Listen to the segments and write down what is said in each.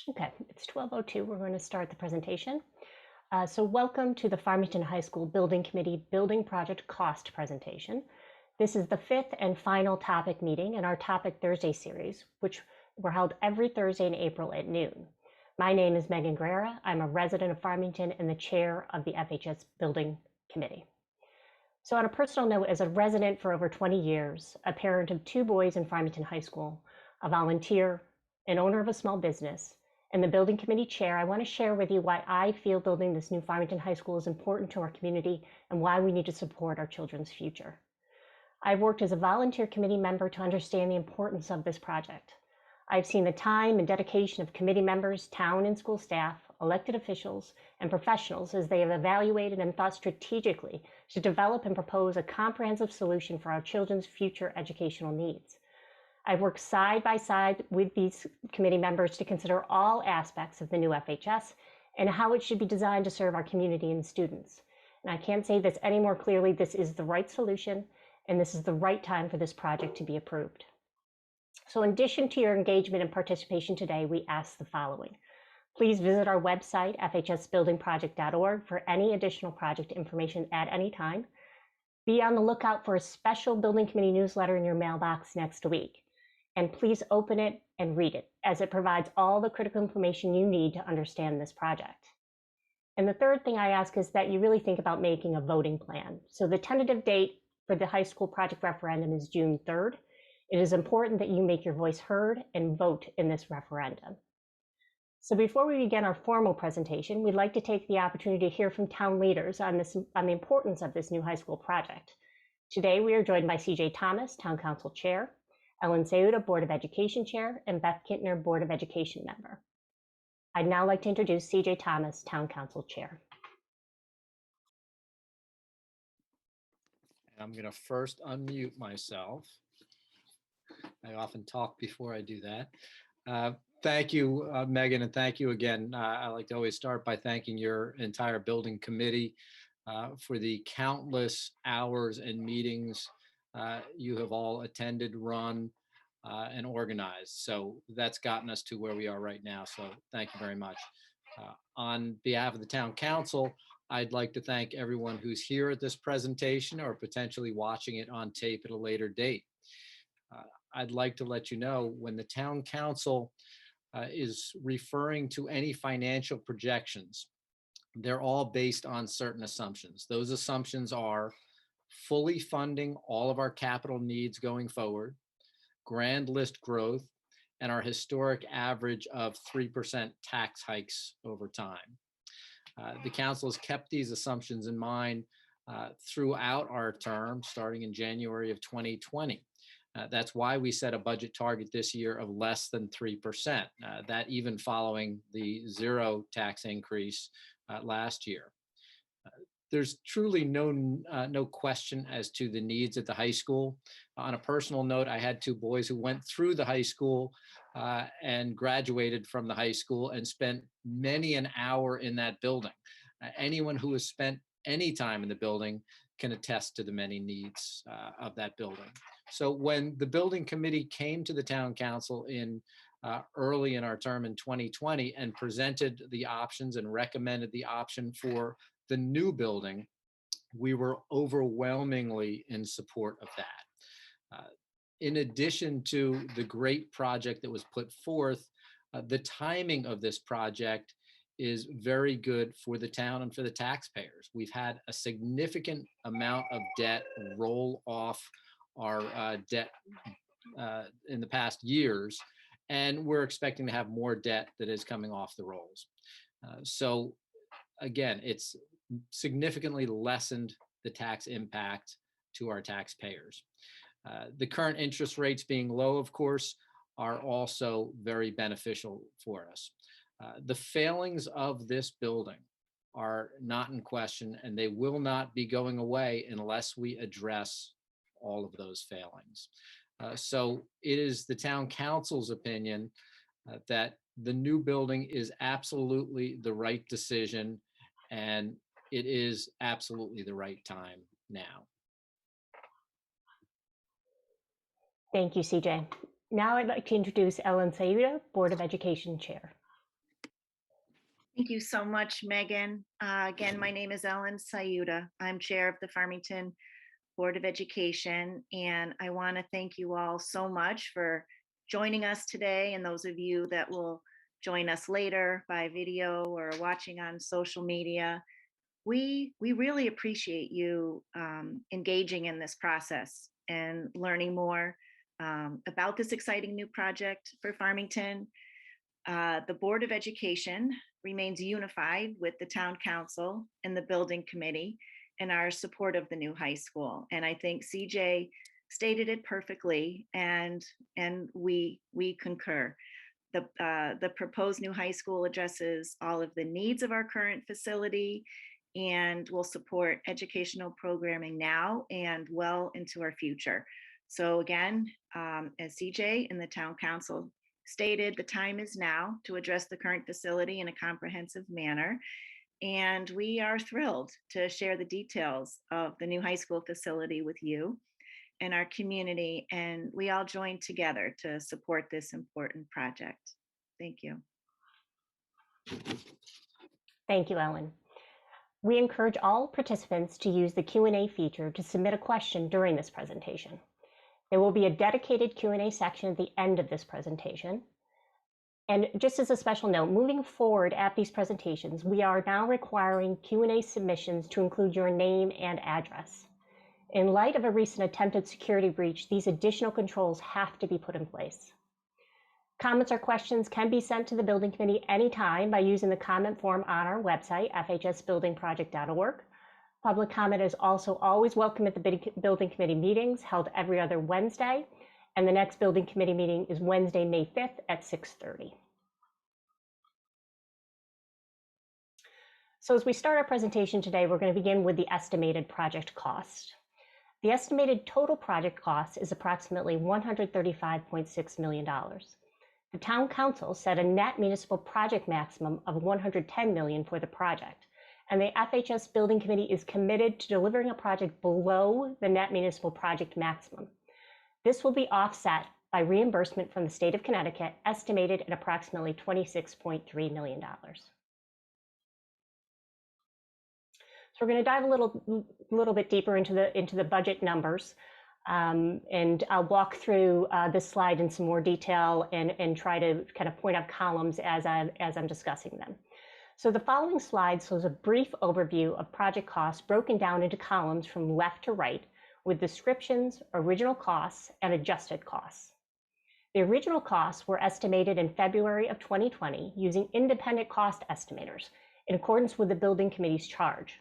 Okay, it's 12:02. We're going to start the presentation. So welcome to the Farmington High School Building Committee Building Project Cost Presentation. This is the fifth and final topic meeting in our Topic Thursday series, which were held every Thursday in April at noon. My name is Megan Guerra. I'm a resident of Farmington and the chair of the FHS Building Committee. So on a personal note, as a resident for over 20 years, a parent of two boys in Farmington High School, a volunteer, an owner of a small business, and the building committee chair, I want to share with you why I feel building this new Farmington High School is important to our community and why we need to support our children's future. I've worked as a volunteer committee member to understand the importance of this project. I've seen the time and dedication of committee members, town and school staff, elected officials, and professionals as they have evaluated and thought strategically to develop and propose a comprehensive solution for our children's future educational needs. I've worked side by side with these committee members to consider all aspects of the new FHS and how it should be designed to serve our community and students. And I can't say this any more clearly, this is the right solution, and this is the right time for this project to be approved. So in addition to your engagement and participation today, we ask the following. Please visit our website, fhsbuildingproject.org, for any additional project information at any time. Be on the lookout for a special building committee newsletter in your mailbox next week. And please open it and read it, as it provides all the critical information you need to understand this project. And the third thing I ask is that you really think about making a voting plan. So the tentative date for the high school project referendum is June 3rd. It is important that you make your voice heard and vote in this referendum. So before we begin our formal presentation, we'd like to take the opportunity to hear from town leaders on the importance of this new high school project. Today, we are joined by CJ Thomas, Town Council Chair, Ellen Seuda, Board of Education Chair, and Beth Kittner, Board of Education Member. I'd now like to introduce CJ Thomas, Town Council Chair. I'm going to first unmute myself. I often talk before I do that. Thank you, Megan, and thank you again. I like to always start by thanking your entire building committee for the countless hours and meetings you have all attended, run, and organized. So that's gotten us to where we are right now. So thank you very much. On behalf of the town council, I'd like to thank everyone who's here at this presentation or potentially watching it on tape at a later date. I'd like to let you know when the town council is referring to any financial projections, they're all based on certain assumptions. Those assumptions are fully funding all of our capital needs going forward, grand list growth, and our historic average of 3% tax hikes over time. The council has kept these assumptions in mind throughout our term, starting in January of 2020. That's why we set a budget target this year of less than 3%, that even following the zero tax increase last year. There's truly no question as to the needs at the high school. On a personal note, I had two boys who went through the high school and graduated from the high school and spent many an hour in that building. Anyone who has spent any time in the building can attest to the many needs of that building. So when the building committee came to the town council in early in our term in 2020 and presented the options and recommended the option for the new building, we were overwhelmingly in support of that. In addition to the great project that was put forth, the timing of this project is very good for the town and for the taxpayers. We've had a significant amount of debt roll off our debt in the past years, and we're expecting to have more debt that is coming off the rolls. So again, it's significantly lessened the tax impact to our taxpayers. The current interest rates being low, of course, are also very beneficial for us. The failings of this building are not in question, and they will not be going away unless we address all of those failings. So it is the town council's opinion that the new building is absolutely the right decision, and it is absolutely the right time now. Thank you, CJ. Now I'd like to introduce Ellen Seuda, Board of Education Chair. Thank you so much, Megan. Again, my name is Ellen Sayuda. I'm chair of the Farmington Board of Education, and I want to thank you all so much for joining us today, and those of you that will join us later by video or watching on social media. We really appreciate you engaging in this process and learning more about this exciting new project for Farmington. The Board of Education remains unified with the Town Council and the Building Committee in our support of the new high school. And I think CJ stated it perfectly, and we concur. The proposed new high school addresses all of the needs of our current facility and will support educational programming now and well into our future. So again, as CJ and the Town Council stated, the time is now to address the current facility in a comprehensive manner. And we are thrilled to share the details of the new high school facility with you and our community. And we all join together to support this important project. Thank you. Thank you, Ellen. We encourage all participants to use the Q&A feature to submit a question during this presentation. There will be a dedicated Q&A section at the end of this presentation. And just as a special note, moving forward at these presentations, we are now requiring Q&A submissions to include your name and address. In light of a recent attempted security breach, these additional controls have to be put in place. Comments or questions can be sent to the Building Committee anytime by using the comment form on our website, fhsbuildingproject.org. Public comment is also always welcome at the Building Committee meetings held every other Wednesday, and the next Building Committee meeting is Wednesday, May 5th at 6:30. So as we start our presentation today, we're going to begin with the estimated project cost. The estimated total project cost is approximately $135.6 million. The Town Council set a net municipal project maximum of $110 million for the project, and the FHS Building Committee is committed to delivering a project below the net municipal project maximum. This will be offset by reimbursement from the state of Connecticut, estimated at approximately $26.3 million. So we're going to dive a little bit deeper into the budget numbers, and I'll walk through this slide in some more detail and try to kind of point out columns as I'm discussing them. So the following slide shows a brief overview of project costs broken down into columns from left to right with descriptions, original costs, and adjusted costs. The original costs were estimated in February of 2020 using independent cost estimators in accordance with the Building Committee's charge.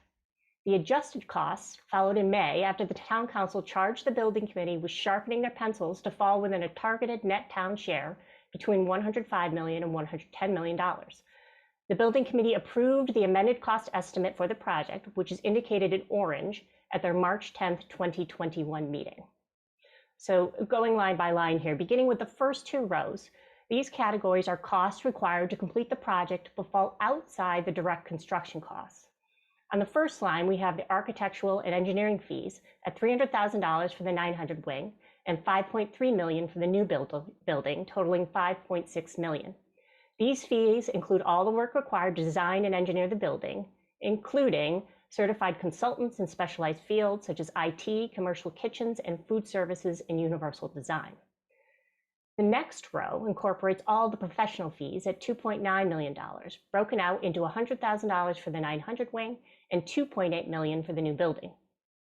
The adjusted costs followed in May after the Town Council charged the Building Committee with sharpening their pencils to fall within a targeted net town share between $105 million and $110 million. The Building Committee approved the amended cost estimate for the project, which is indicated in orange, at their March 10th, 2021 meeting. So going line by line here, beginning with the first two rows, these categories are costs required to complete the project but fall outside the direct construction costs. On the first line, we have the architectural and engineering fees at $300,000 for the 900 wing and $5.3 million for the new building, totaling $5.6 million. These fees include all the work required to design and engineer the building, including certified consultants in specialized fields such as IT, commercial kitchens, and food services and universal design. The next row incorporates all the professional fees at $2.9 million, broken out into $100,000 for the 900 wing and $2.8 million for the new building.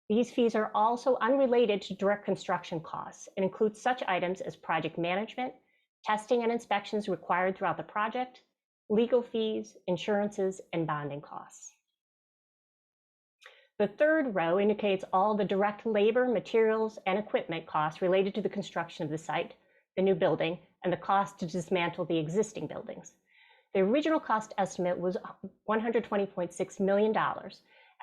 These fees are also unrelated to direct construction costs and include such items as project management, testing and inspections required throughout the project, legal fees, insurances, and bonding costs. The third row indicates all the direct labor, materials, and equipment costs related to the construction of the site, the new building, and the cost to dismantle the existing buildings. The original cost estimate was $120.6 million.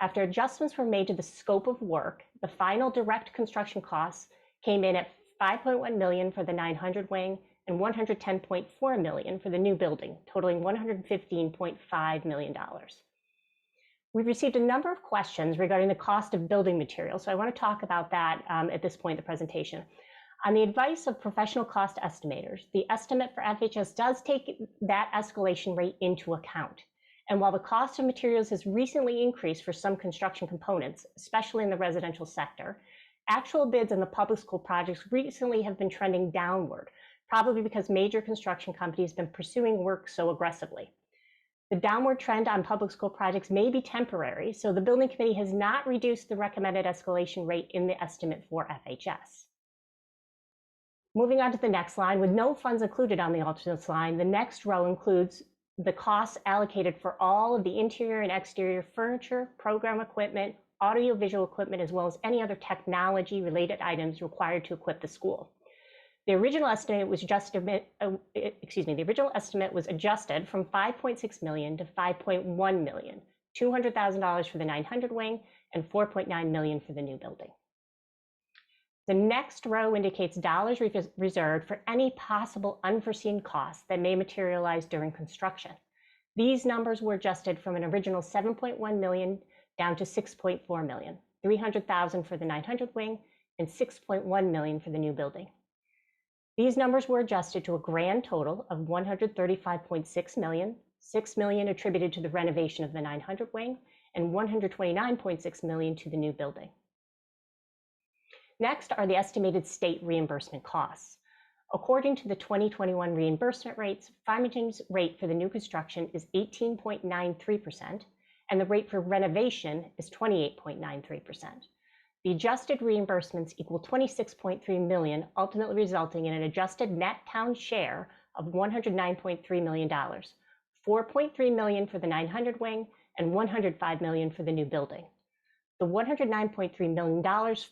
After adjustments were made to the scope of work, the final direct construction costs came in at $5.1 million for the 900 wing and $110.4 million for the new building, totaling $115.5 million. We've received a number of questions regarding the cost of building materials, so I want to talk about that at this point in the presentation. On the advice of professional cost estimators, the estimate for FHS does take that escalation rate into account, And while the cost of materials has recently increased for some construction components, especially in the residential sector, actual bids on the public school projects recently have been trending downward, probably because major construction companies have been pursuing work so aggressively. The downward trend on public school projects may be temporary, so the building committee has not reduced the recommended escalation rate in the estimate for FHS. Moving on to the next line, with no funds included on the alternates line, the next row includes the costs allocated for all of the interior and exterior furniture, program equipment, audiovisual equipment, as well as any other technology-related items required to equip the school. The original estimate was adjusted from $5.6 million to $5.1 million, $200,000 for the 900 wing and $4.9 million for the new building. The next row indicates dollars reserved for any possible unforeseen costs that may materialize during construction. These numbers were adjusted from an original $7.1 million down to $6.4 million, $300,000 for the 900 wing and $6.1 million for the new building. These numbers were adjusted to a grand total of $135.6 million, $6 million attributed to the renovation of the 900 wing, and $129.6 million to the new building. Next are the estimated state reimbursement costs. According to the 2021 reimbursement rates, Farmington's rate for the new construction is 18.93%, and the rate for renovation is 28.93%. The adjusted reimbursements equal $26.3 million, ultimately resulting in an adjusted net town share of $109.3 million, $4.3 million for the 900 wing and $105 million for the new building. The $109.3 million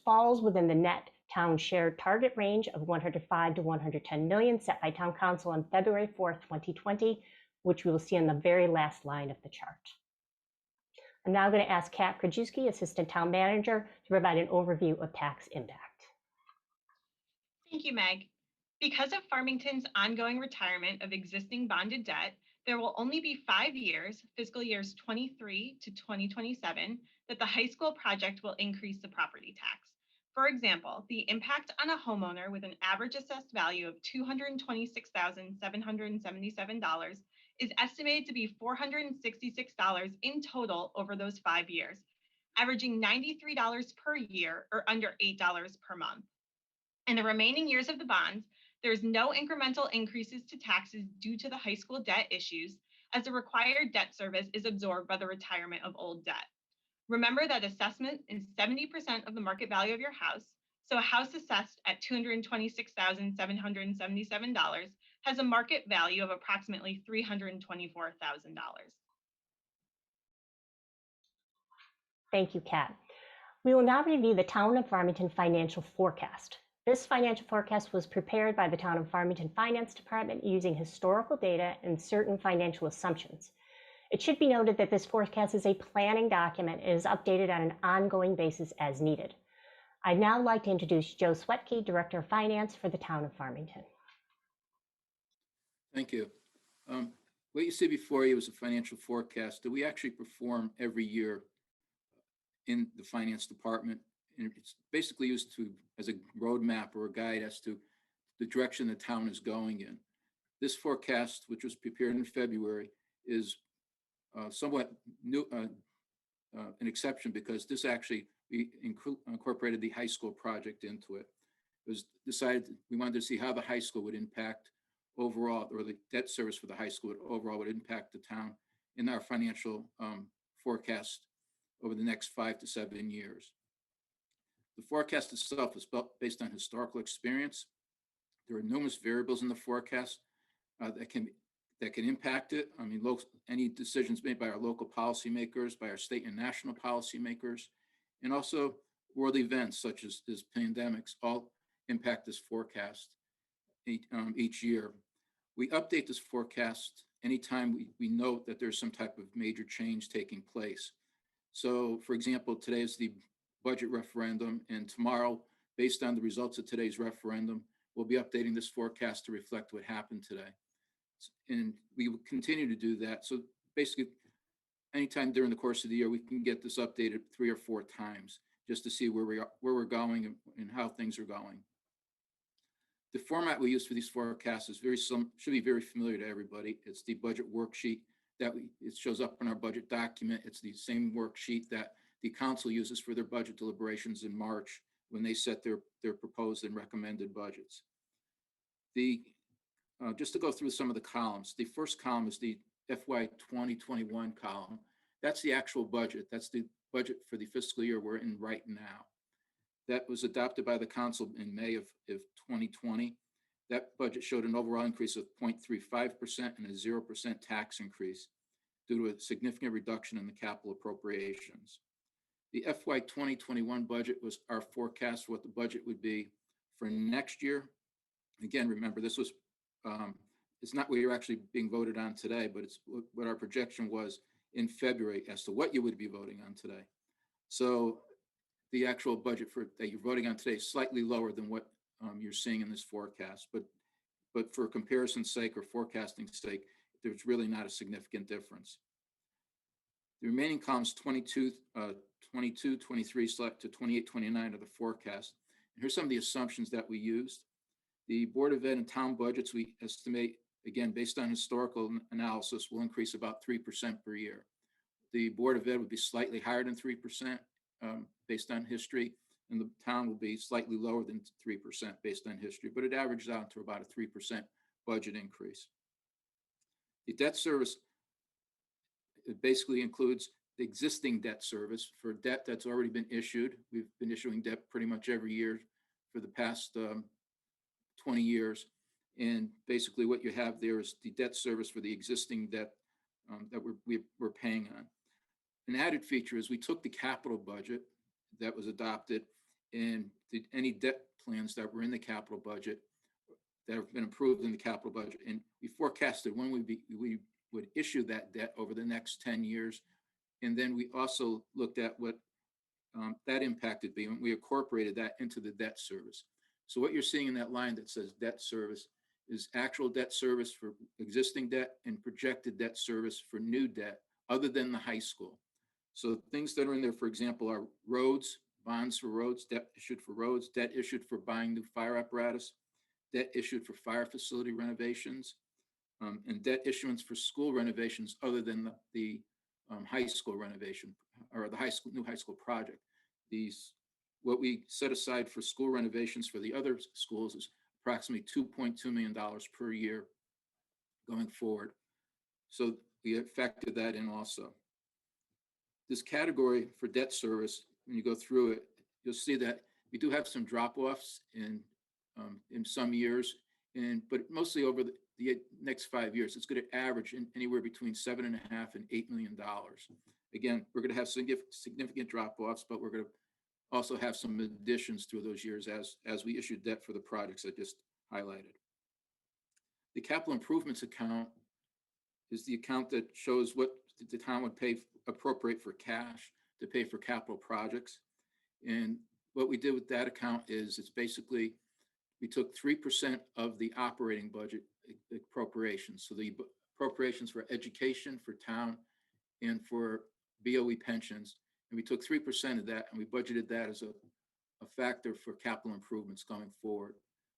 falls within the net town share target range of $105 to $110 million set by Town Council on February 4th, 2020, which we will see on the very last line of the chart. I'm now going to ask Kat Krajewski, Assistant Town Manager, to provide an overview of tax impact. Thank you, Meg. Because of Farmington's ongoing retirement of existing bonded debt, there will only be 5 years, fiscal years 23 to 2027, that the high school project will increase the property tax. For example, the impact on a homeowner with an average assessed value of $226,777 is estimated to be $466 in total over those 5 years, averaging $93 per year or under $8 per month. In the remaining years of the bonds, there's no incremental increases to taxes due to the high school debt issues, as the required debt service is absorbed by the retirement of old debt. Remember that assessment is 70% of the market value of your house, so a house assessed at $226,777 has a market value of approximately $324,000. Thank you, Kat. We will now review the Town of Farmington financial forecast. This financial forecast was prepared by the Town of Farmington Finance Department using historical data and certain financial assumptions. It should be noted that this forecast is a planning document and is updated on an ongoing basis as needed. I'd now like to introduce Joe Swetke, Director of Finance for the Town of Farmington. Thank you. What you see before you is a financial forecast that we actually perform every year in the finance department. And it's basically used as a roadmap or a guide as to the direction the town is going in. This forecast, which was prepared in February, is somewhat new, an exception, because this actually, we incorporated the high school project into it. It was decided we wanted to see how the high school would impact overall, or the debt service for the high school overall would impact the town in our financial forecast over the next 5 to 7 years. The forecast itself is based on historical experience. There are numerous variables in the forecast that can impact it. I mean, any decisions made by our local policymakers, by our state and national policymakers, and also world events such as pandemics all impact this forecast each year. We update this forecast anytime we note that there's some type of major change taking place. So, for example, today is the budget referendum, and tomorrow, based on the results of today's referendum, we'll be updating this forecast to reflect what happened today. And we will continue to do that. So basically, anytime during the course of the year, we can get this updated 3 or 4 times just to see where we're going and how things are going. The format we use for these forecasts is should be very familiar to everybody. It's the budget worksheet it shows up in our budget document. It's the same worksheet that the council uses for their budget deliberations in March when they set their proposed and recommended budgets. Just to go through some of the columns, the first column is the FY 2021 column. That's the actual budget. That's the budget for the fiscal year we're in right now. That was adopted by the council in May of 2020. That budget showed an overall increase of 0.35% and a 0% tax increase due to a significant reduction in the capital appropriations. The FY 2021 budget was our forecast for what the budget would be for next year. Again, remember, this was, it's not what you're actually being voted on today, but it's what our projection was in February as to what you would be voting on today. So the actual budget that you're voting on today is slightly lower than what you're seeing in this forecast, but for comparison's sake or forecasting's sake, there's really not a significant difference. The remaining columns 22, 23 to 28, 29 are the forecast. And here's some of the assumptions that we used. The Board of Ed and town budgets, we estimate, again, based on historical analysis, will increase about 3% per year. The Board of Ed would be slightly higher than 3% based on history, and the town will be slightly lower than 3% based on history, but it averages out to about a 3% budget increase. The debt service, it basically includes the existing debt service for debt that's already been issued. We've been issuing debt pretty much every year for the past 20 years. And basically what you have there is the debt service for the existing debt that we're paying on. An added feature is we took the capital budget that was adopted and any debt plans that were in the capital budget that have been approved in the capital budget. And we forecasted when we would issue that debt over the next 10 years. And then we also looked at what that impact would be when we incorporated that into the debt service. So what you're seeing in that line that says debt service is actual debt service for existing debt and projected debt service for new debt other than the high school. So things that are in there, for example, are roads, bonds for roads, debt issued for roads, debt issued for buying new fire apparatus, debt issued for fire facility renovations, and debt issuance for school renovations other than the high school renovation or the new high school project. What we set aside for school renovations for the other schools is approximately $2.2 million per year going forward. So we factored that in also. This category for debt service, when you go through it, you'll see that we do have some drop-offs in some years, but mostly over the next 5 years, it's going to average anywhere between $7.5 and $8 million. Again, we're going to have significant drop-offs, but we're going to also have some additions through those years as we issue debt for the projects I just highlighted. The capital improvements account is the account that shows what the town would appropriate for cash to pay for capital projects. And what we did with that account is it's basically, we took 3% of the operating budget appropriations. So the appropriations for education, for town, and for BOE pensions. And we took 3% of that and we budgeted that as a factor for capital improvements going forward.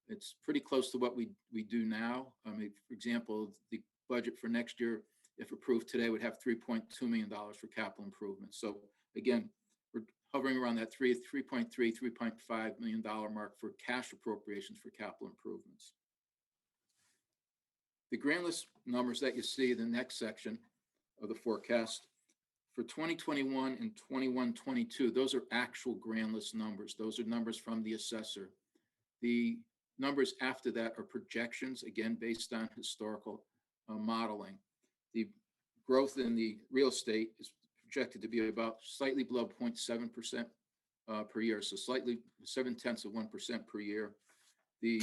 It's pretty close to what we do now. I mean, for example, the budget for next year, if approved today, would have $3.2 million for capital improvements. So again, we're hovering around that $3.5 million mark for cash appropriations for capital improvements. The grand list numbers that you see in the next section of the forecast for 2021 and 21-22, those are actual grand list numbers. Those are numbers from the assessor. The numbers after that are projections, again, based on historical modeling. The growth in the real estate is projected to be about slightly below 0.7% per year, so slightly 0.7% per year. The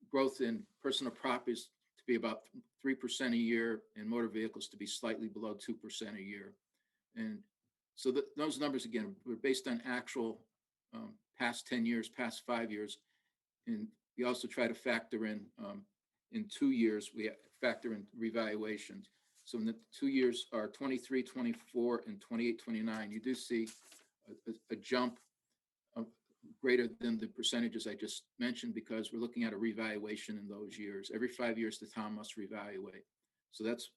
growth in personal properties to be about 3% a year, and motor vehicles to be slightly below 2% a year. And so those numbers, again, were based on actual past 10 years, past 5 years. And we also try to factor in 2 years, we factor in revaluations. So in the 2 years are 23, 24, and 28, 29, you do see a jump greater than the percentages I just mentioned, because we're looking at a revaluation in those years. Every 5 years, the town must reevaluate. So that's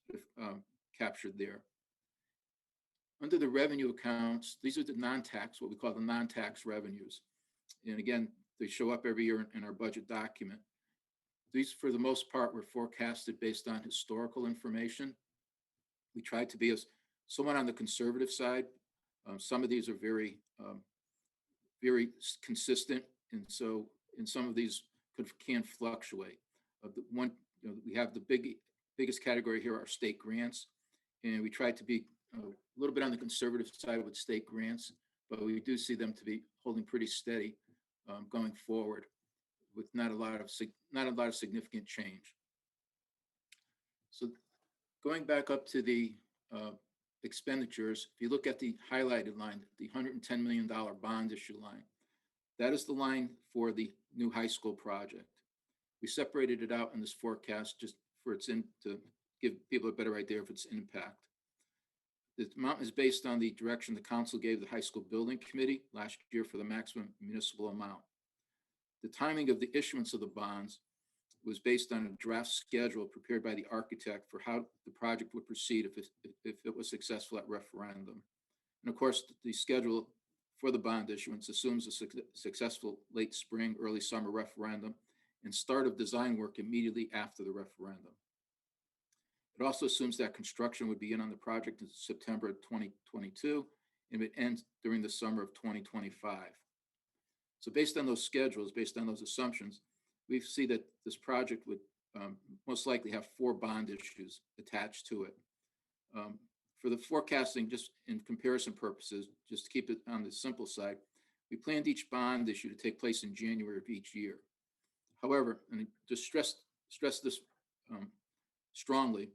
captured there. Under the revenue accounts, these are the non-tax, what we call the non-tax revenues. And again, they show up every year in our budget document. These, for the most part, were forecasted based on historical information. We tried to be somewhat on the conservative side. Some of these are very consistent, and so in some of these can fluctuate. We have the biggest category here are state grants, and we tried to be a little bit on the conservative side with state grants, but we do see them to be holding pretty steady going forward, with not a lot of significant change. So going back up to the expenditures, if you look at the highlighted line, the $110 million bond issue line, that is the line for the new high school project. We separated it out in this forecast just for to give people a better idea of its impact. The amount is based on the direction the council gave the high school building committee last year for the maximum municipal amount. The timing of the issuance of the bonds was based on a draft schedule prepared by the architect for how the project would proceed if it was successful at referendum. And of course, the schedule for the bond issuance assumes a successful late spring, early summer referendum and start of design work immediately after the referendum. It also assumes that construction would begin on the project in September of 2022 and would end during the summer of 2025. So based on those schedules, based on those assumptions, we see that this project would most likely have 4 bond issues attached to it. For the forecasting, just in comparison purposes, just to keep it on the simple side, we planned each bond issue to take place in January of each year. However, and to stress this strongly,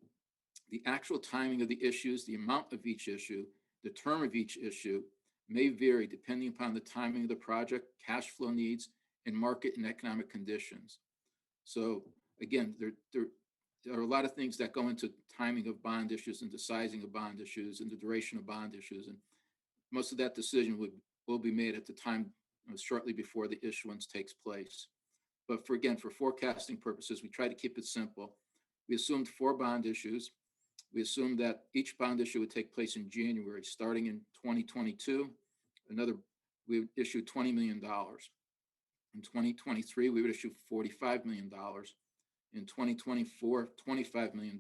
the actual timing of the issues, the amount of each issue, the term of each issue may vary depending upon the timing of the project, cash flow needs, and market and economic conditions. So again, there are a lot of things that go into timing of bond issues and the sizing of bond issues and the duration of bond issues. And most of that decision will be made at the time shortly before the issuance takes place. But for forecasting purposes, we try to keep it simple. We assumed 4 bond issues. We assumed that each bond issue would take place in January, starting in 2022. We would issue $20 million. In 2023, we would issue $45 million. In 2024, $25 million.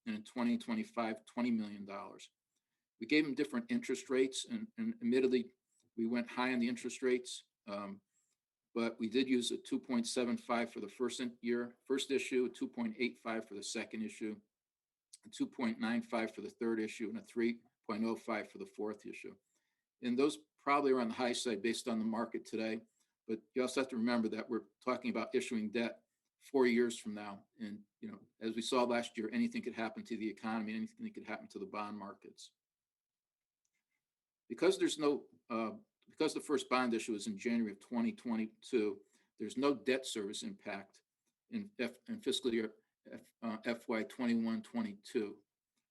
And in 2025, $20 million. We gave them different interest rates, and admittedly, we went high on the interest rates, but we did use a 2.75 for the first issue, a 2.85 for the second issue, a 2.95 for the third issue, and a 3.05 for the fourth issue. And those probably are on the high side based on the market today. But you also have to remember that we're talking about issuing debt 4 years from now. And, as we saw last year, anything could happen to the economy, anything could happen to the bond markets. Because the first bond issue is in January of 2022, there's no debt service impact in fiscal year FY 21-22.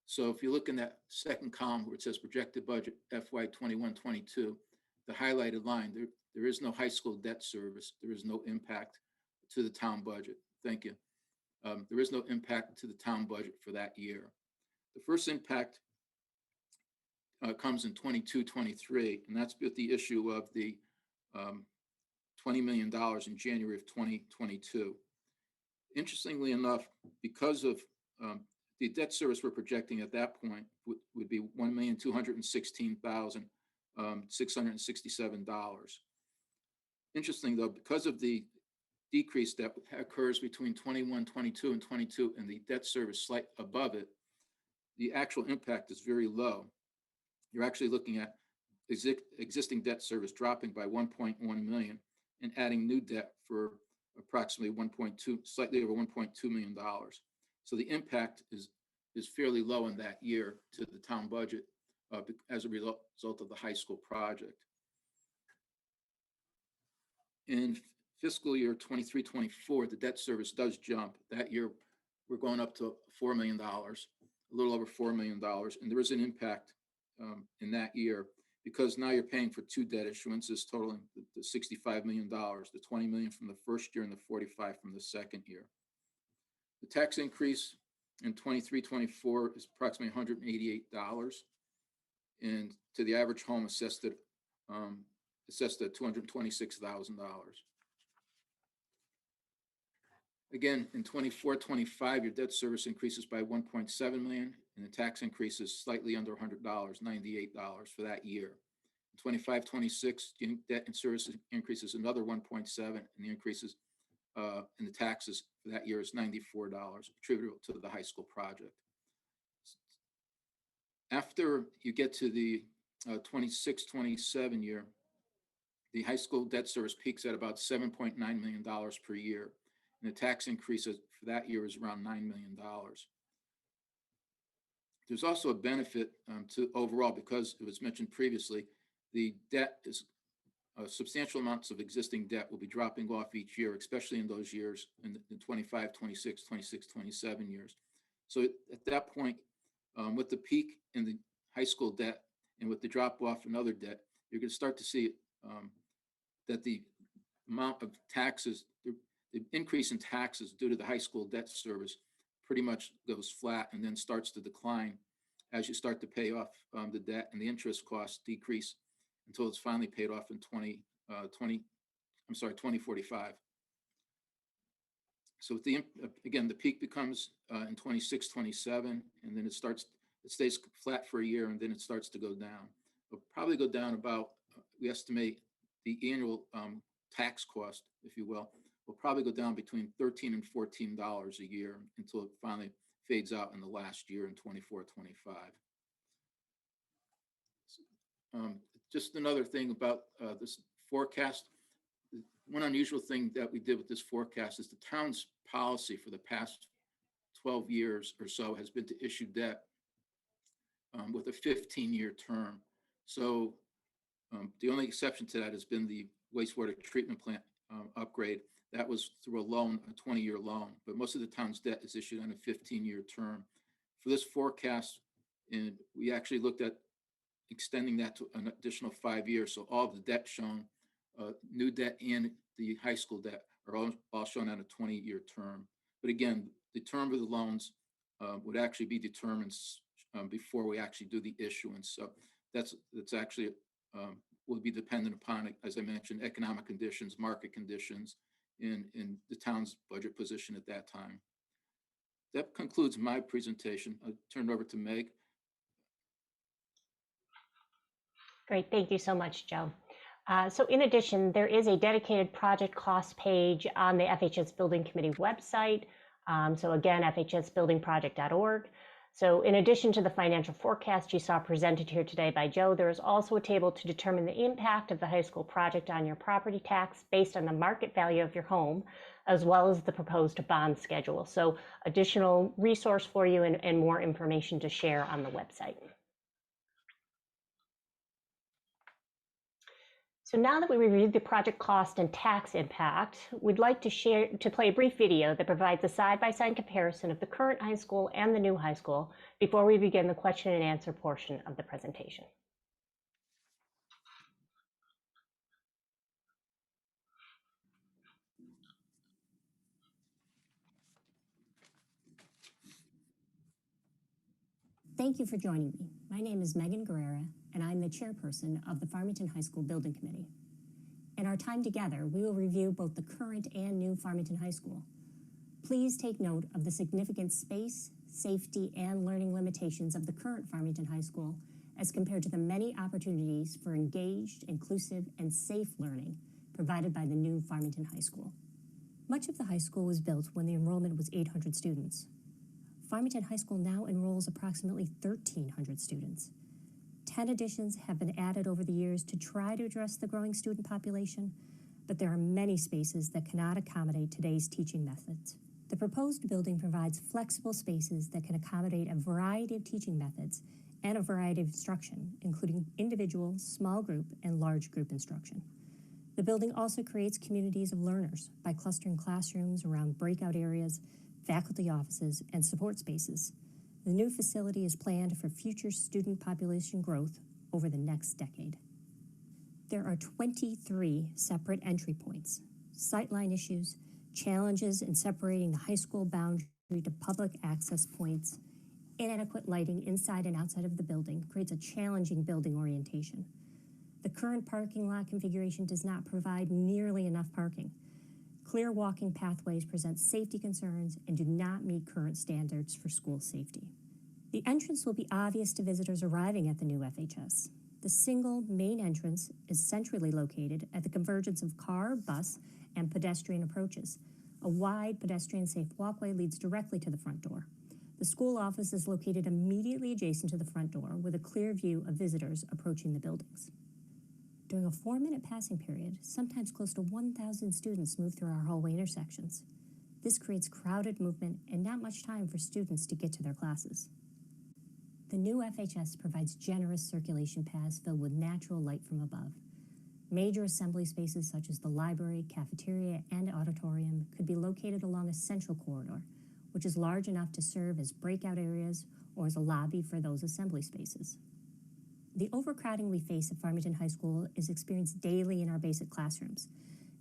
So if you look in that second column where it says projected budget FY 21-22, the highlighted line, there is no high school debt service. There is no impact to the town budget. Thank you. There is no impact to the town budget for that year. The first impact comes in 22-23, and that's with the issue of the $20 million in January of 2022. Interestingly enough, because of the debt service we're projecting at that point would be $1,216,667. Interesting though, because of the decrease that occurs between 21-22 and 22 and the debt service slight above it, the actual impact is very low. You're actually looking at existing debt service dropping by 1.1 million and adding new debt for approximately slightly over $1.2 million. So the impact is fairly low in that year to the town budget as a result of the high school project. In fiscal year 23-24, the debt service does jump. That year, we're going up to $4 million, a little over $4 million. And there is an impact in that year because now you're paying for 2 debt issuances totaling the $65 million, the $20 million from the first year and the $45 from the second year. The tax increase in 23-24 is approximately $188, and to the average home assessed at $226,000. Again, in 24-25, your debt service increases by 1.7 million, and the tax increases slightly under $100, $98 for that year. In 25-26, debt and service increases another 1.7, and the increases in the taxes for that year is $94, attributable to the high school project. After you get to the 26-27 year, the high school debt service peaks at about $7.9 million per year. And the tax increase for that year is around $9 million. There's also a benefit to overall, because it was mentioned previously, the debt is substantial amounts of existing debt will be dropping off each year, especially in those years in the 25, 26, 26, 27 years. So at that point, with the peak in the high school debt and with the drop off in other debt, you're going to start to see that the amount of taxes, the increase in taxes due to the high school debt service pretty much goes flat and then starts to decline as you start to pay off the debt, and the interest costs decrease until it's finally paid off in 2045. So with again, the peak becomes in 26, 27, and then it stays flat for a year, and then it starts to go down. It'll probably go down about, we estimate the annual tax cost, if you will probably go down between $13 and $14 a year until it finally fades out in the last year in 24, 25. Just another thing about this forecast. One unusual thing that we did with this forecast is the town's policy for the past 12 years or so has been to issue debt with a 15-year term. So the only exception to that has been the wastewater treatment plant upgrade. That was through a loan, a 20-year loan, but most of the town's debt is issued on a 15-year term. For this forecast, and we actually looked at extending that to an additional 5 years. So all of the debt shown, new debt and the high school debt, are all shown on a 20-year term. But again, the term of the loans would actually be determined before we actually do the issuance. So that's actually will be dependent upon, as I mentioned, economic conditions, market conditions, in the town's budget position at that time. That concludes my presentation. I'll turn it over to Meg. Great, thank you so much, Joe. So in addition, there is a dedicated project cost page on the FHS Building Committee website. So again, fhsbuildingproject.org. So in addition to the financial forecast you saw presented here today by Joe, there is also a table to determine the impact of the high school project on your property tax based on the market value of your home, as well as the proposed bond schedule. So additional resource for you and more information to share on the website. So now that we reviewed the project cost and tax impact, we'd like to play a brief video that provides a side-by-side comparison of the current high school and the new high school before we begin the question and answer portion of the presentation. Thank you for joining me. My name is Megan Guerrera, and I'm the chairperson of the Farmington High School Building Committee. In our time together, we will review both the current and new Farmington High School. Please take note of the significant space, safety, and learning limitations of the current Farmington High School as compared to the many opportunities for engaged, inclusive, and safe learning provided by the new Farmington High School. Much of the high school was built when the enrollment was 800 students. Farmington High School now enrolls approximately 1,300 students. 10 additions have been added over the years to try to address the growing student population, but there are many spaces that cannot accommodate today's teaching methods. The proposed building provides flexible spaces that can accommodate a variety of teaching methods and a variety of instruction, including individual, small group, and large group instruction. The building also creates communities of learners by clustering classrooms around breakout areas, faculty offices, and support spaces. The new facility is planned for future student population growth over the next decade. There are 23 separate entry points, sightline issues, challenges in separating the high school boundaries to public access points, inadequate lighting inside and outside of the building creates a challenging building orientation. The current parking lot configuration does not provide nearly enough parking. Clear walking pathways present safety concerns and do not meet current standards for school safety. The entrance will be obvious to visitors arriving at the new FHS. The single main entrance is centrally located at the convergence of car, bus, and pedestrian approaches. A wide pedestrian-safe walkway leads directly to the front door. The school office is located immediately adjacent to the front door with a clear view of visitors approaching the buildings. During a 4-minute passing period, sometimes close to 1,000 students move through our hallway intersections. This creates crowded movement and not much time for students to get to their classes. The new FHS provides generous circulation paths filled with natural light from above. Major assembly spaces such as the library, cafeteria, and auditorium could be located along a central corridor, which is large enough to serve as breakout areas or as a lobby for those assembly spaces. The overcrowding we face at Farmington High School is experienced daily in our basic classrooms.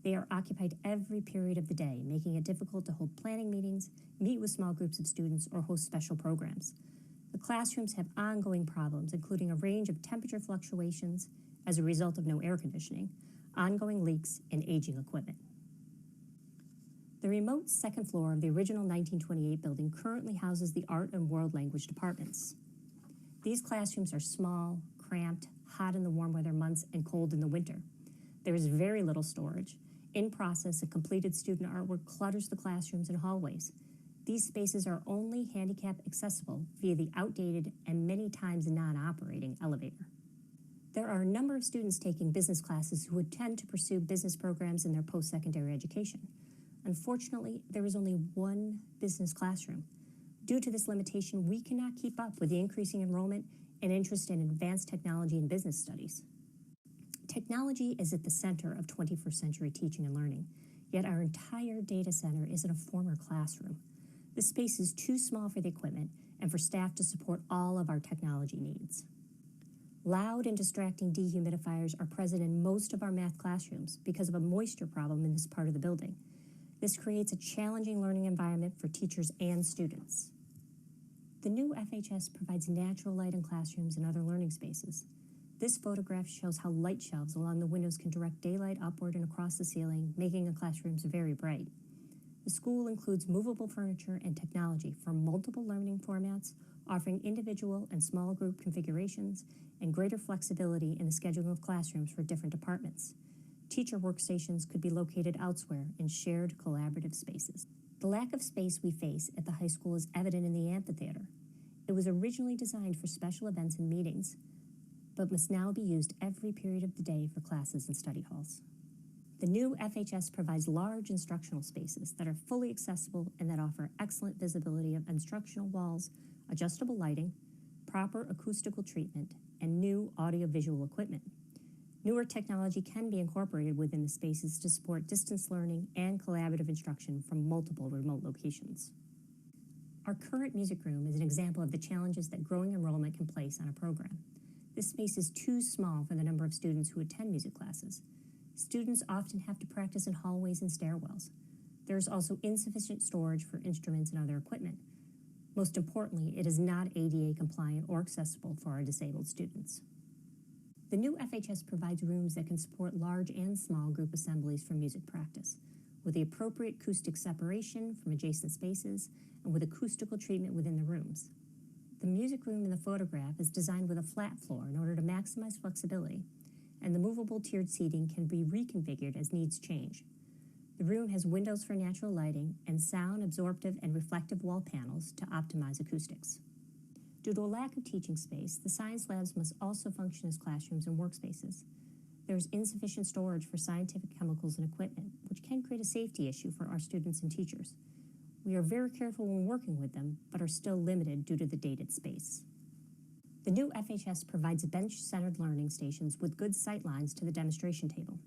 They are occupied every period of the day, making it difficult to hold planning meetings, meet with small groups of students, or host special programs. The classrooms have ongoing problems, including a range of temperature fluctuations as a result of no air conditioning, ongoing leaks, and aging equipment. The remote second floor of the original 1928 building currently houses the art and world language departments. These classrooms are small, cramped, hot in the warm weather months, and cold in the winter. There is very little storage. In process, a completed student artwork clutters the classrooms and hallways. These spaces are only handicap accessible via the outdated and many times non-operating elevator. There are a number of students taking business classes who would tend to pursue business programs in their post-secondary education. Unfortunately, there is only one business classroom. Due to this limitation, we cannot keep up with the increasing enrollment and interest in advanced technology and business studies. Technology is at the center of 21st century teaching and learning, yet our entire data center is in a former classroom. The space is too small for the equipment and for staff to support all of our technology needs. Loud and distracting dehumidifiers are present in most of our math classrooms because of a moisture problem in this part of the building. This creates a challenging learning environment for teachers and students. The new FHS provides natural light in classrooms and other learning spaces. This photograph shows how light shelves along the windows can direct daylight upward and across the ceiling, making the classrooms very bright. The school includes movable furniture and technology for multiple learning formats, offering individual and small group configurations and greater flexibility in the scheduling of classrooms for different departments. Teacher workstations could be located elsewhere in shared collaborative spaces. The lack of space we face at the high school is evident in the amphitheater. It was originally designed for special events and meetings, but must now be used every period of the day for classes and study halls. The new FHS provides large instructional spaces that are fully accessible and that offer excellent visibility of instructional walls, adjustable lighting, proper acoustical treatment, and new audiovisual equipment. Newer technology can be incorporated within the spaces to support distance learning and collaborative instruction from multiple remote locations. Our current music room is an example of the challenges that growing enrollment can place on a program. This space is too small for the number of students who attend music classes. Students often have to practice in hallways and stairwells. There is also insufficient storage for instruments and other equipment. Most importantly, it is not ADA compliant or accessible for our disabled students. The new FHS provides rooms that can support large and small group assemblies for music practice, with the appropriate acoustic separation from adjacent spaces and with acoustical treatment within the rooms. The music room in the photograph is designed with a flat floor in order to maximize flexibility, and the movable tiered seating can be reconfigured as needs change. The room has windows for natural lighting and sound absorptive and reflective wall panels to optimize acoustics. Due to a lack of teaching space, the science labs must also function as classrooms and workspaces. There is insufficient storage for scientific chemicals and equipment, which can create a safety issue for our students and teachers. We are very careful when working with them, but are still limited due to the dated space. The new FHS provides bench-centered learning stations with good sight lines to the demonstration table.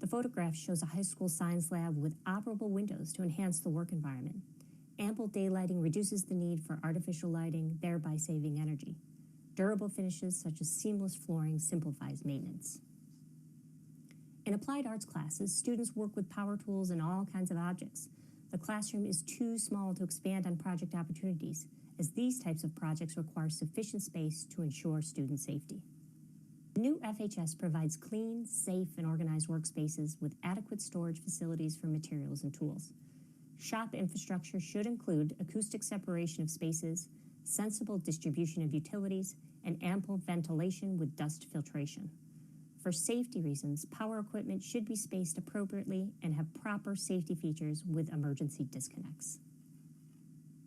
The photograph shows a high school science lab with operable windows to enhance the work environment. Ample daylighting reduces the need for artificial lighting, thereby saving energy. Durable finishes such as seamless flooring simplifies maintenance. In applied arts classes, students work with power tools and all kinds of objects. The classroom is too small to expand on project opportunities, as these types of projects require sufficient space to ensure student safety. The new FHS provides clean, safe, and organized workspaces with adequate storage facilities for materials and tools. Shop infrastructure should include acoustic separation of spaces, sensible distribution of utilities, and ample ventilation with dust filtration. For safety reasons, power equipment should be spaced appropriately and have proper safety features with emergency disconnects.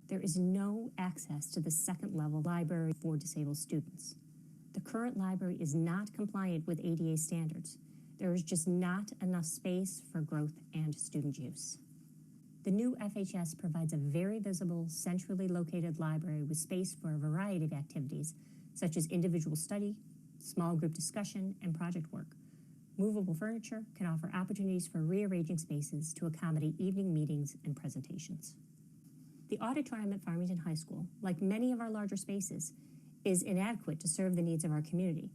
There is no access to the second-level library for disabled students. The current library is not compliant with ADA standards. There is just not enough space for growth and student use. The new FHS provides a very visible, centrally located library with space for a variety of activities, such as individual study, small group discussion, and project work. Movable furniture can offer opportunities for rearranging spaces to accommodate evening meetings and presentations. The auditorium at Farmington High School, like many of our larger spaces, is inadequate to serve the needs of our community.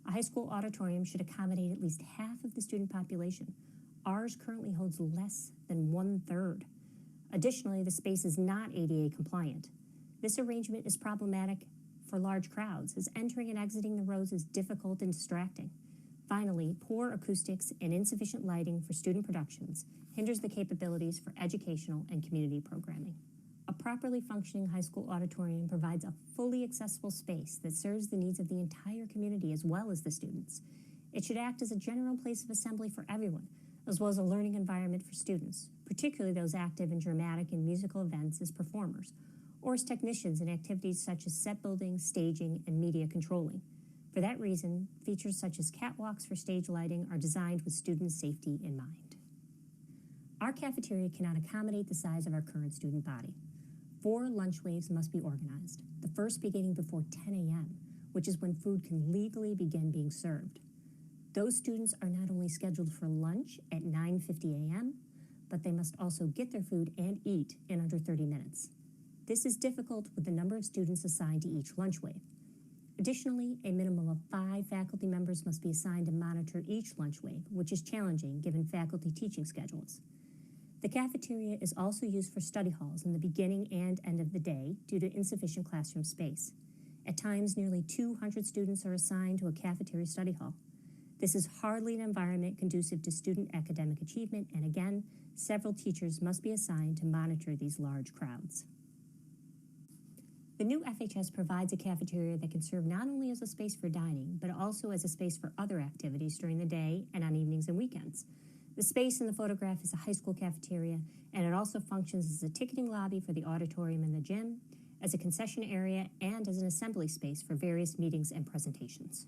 A high school auditorium should accommodate at least half of the student population. Ours currently holds less than 1/3. Additionally, the space is not ADA compliant. This arrangement is problematic for large crowds, as entering and exiting the rows is difficult and distracting. Finally, poor acoustics and insufficient lighting for student productions hinders the capabilities for educational and community programming. A properly functioning high school auditorium provides a fully accessible space that serves the needs of the entire community as well as the students. It should act as a general place of assembly for everyone, as well as a learning environment for students, particularly those active in dramatic and musical events as performers, or as technicians in activities such as set building, staging, and media controlling. For that reason, features such as catwalks for stage lighting are designed with student safety in mind. Our cafeteria cannot accommodate the size of our current student body. 4 lunch waves must be organized, the first beginning before 10 a.m., which is when food can legally begin being served. Those students are not only scheduled for lunch at 9:50 a.m., but they must also get their food and eat in under 30 minutes. This is difficult with the number of students assigned to each lunch wave. Additionally, a minimum of 5 faculty members must be assigned to monitor each lunch wave, which is challenging given faculty teaching schedules. The cafeteria is also used for study halls in the beginning and end of the day due to insufficient classroom space. At times, nearly 200 students are assigned to a cafeteria study hall. This is hardly an environment conducive to student academic achievement, and again, several teachers must be assigned to monitor these large crowds. The new FHS provides a cafeteria that can serve not only as a space for dining, but also as a space for other activities during the day and on evenings and weekends. The space in the photograph is a high school cafeteria, and it also functions as a ticketing lobby for the auditorium and the gym, as a concession area, and as an assembly space for various meetings and presentations.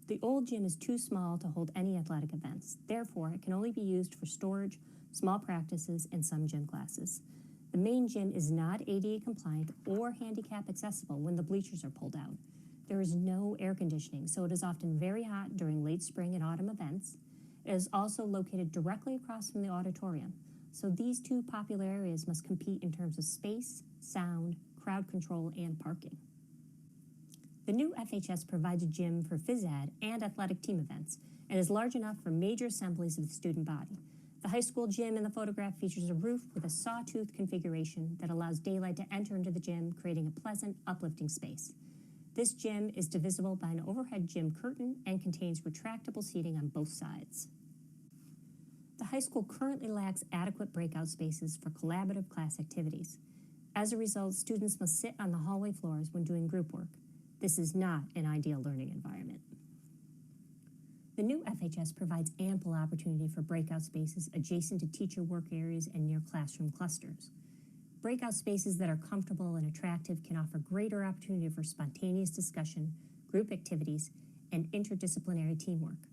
The old gym is too small to hold any athletic events. Therefore, it can only be used for storage, small practices, and some gym classes. The main gym is not ADA compliant or handicap accessible when the bleachers are pulled out. There is no air conditioning, so it is often very hot during late spring and autumn events. It is also located directly across from the auditorium, so these two popular areas must compete in terms of space, sound, crowd control, and parking. The new FHS provides a gym for phys ed and athletic team events and is large enough for major assemblies of the student body. The high school gym in the photograph features a roof with a sawtooth configuration that allows daylight to enter into the gym, creating a pleasant, uplifting space. This gym is divisible by an overhead gym curtain and contains retractable seating on both sides. The high school currently lacks adequate breakout spaces for collaborative class activities. As a result, students must sit on the hallway floors when doing group work. This is not an ideal learning environment. The new FHS provides ample opportunity for breakout spaces adjacent to teacher work areas and near classroom clusters. Breakout spaces that are comfortable and attractive can offer greater opportunity for spontaneous discussion, group activities, and interdisciplinary teamwork.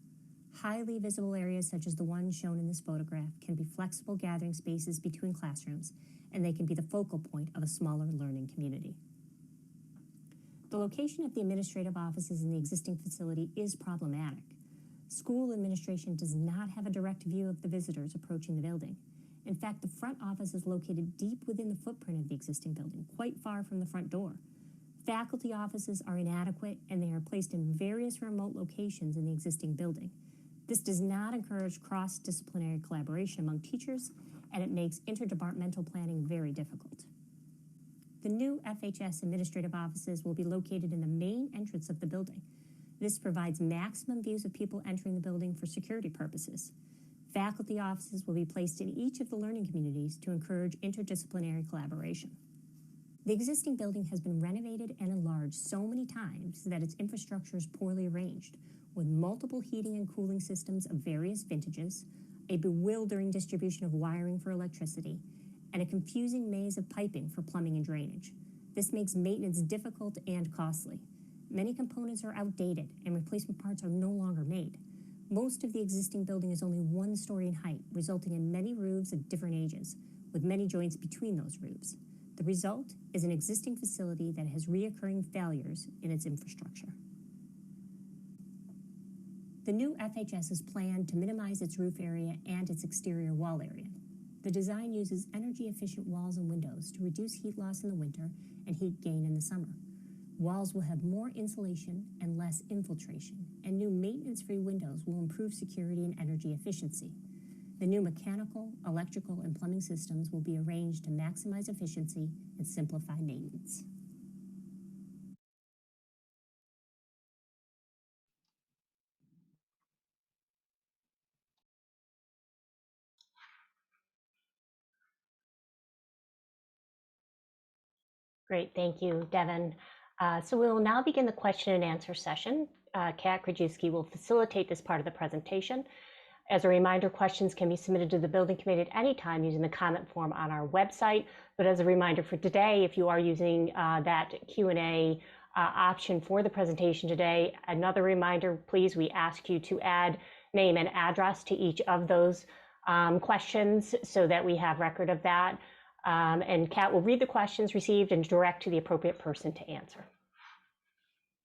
Highly visible areas such as the one shown in this photograph can be flexible gathering spaces between classrooms, and they can be the focal point of a smaller learning community. The location of the administrative offices in the existing facility is problematic. School administration does not have a direct view of the visitors approaching the building. In fact, the front office is located deep within the footprint of the existing building, quite far from the front door. Faculty offices are inadequate, and they are placed in various remote locations in the existing building. This does not encourage cross-disciplinary collaboration among teachers, and it makes interdepartmental planning very difficult. The new FHS administrative offices will be located in the main entrance of the building. This provides maximum views of people entering the building for security purposes. Faculty offices will be placed in each of the learning communities to encourage interdisciplinary collaboration. The existing building has been renovated and enlarged so many times that its infrastructure is poorly arranged, with multiple heating and cooling systems of various vintages, a bewildering distribution of wiring for electricity, and a confusing maze of piping for plumbing and drainage. This makes maintenance difficult and costly. Many components are outdated and replacement parts are no longer made. Most of the existing building is only 1 story in height, resulting in many roofs of different ages, with many joints between those roofs. The result is an existing facility that has reoccurring failures in its infrastructure. The new FHS is planned to minimize its roof area and its exterior wall area. The design uses energy-efficient walls and windows to reduce heat loss in the winter and heat gain in the summer. Walls will have more insulation and less infiltration, and new maintenance-free windows will improve security and energy efficiency. The new mechanical, electrical, and plumbing systems will be arranged to maximize efficiency and simplify maintenance. Great, thank you, Devin. So we will now begin the question and answer session. Kat Krajewski will facilitate this part of the presentation. As a reminder, questions can be submitted to the Building Committee at any time using the comment form on our website. But as a reminder for today, if you are using that Q&A option for the presentation today, another reminder, please, we ask you to add name and address to each of those questions so that we have record of that. And Kat will read the questions received and direct to the appropriate person to answer.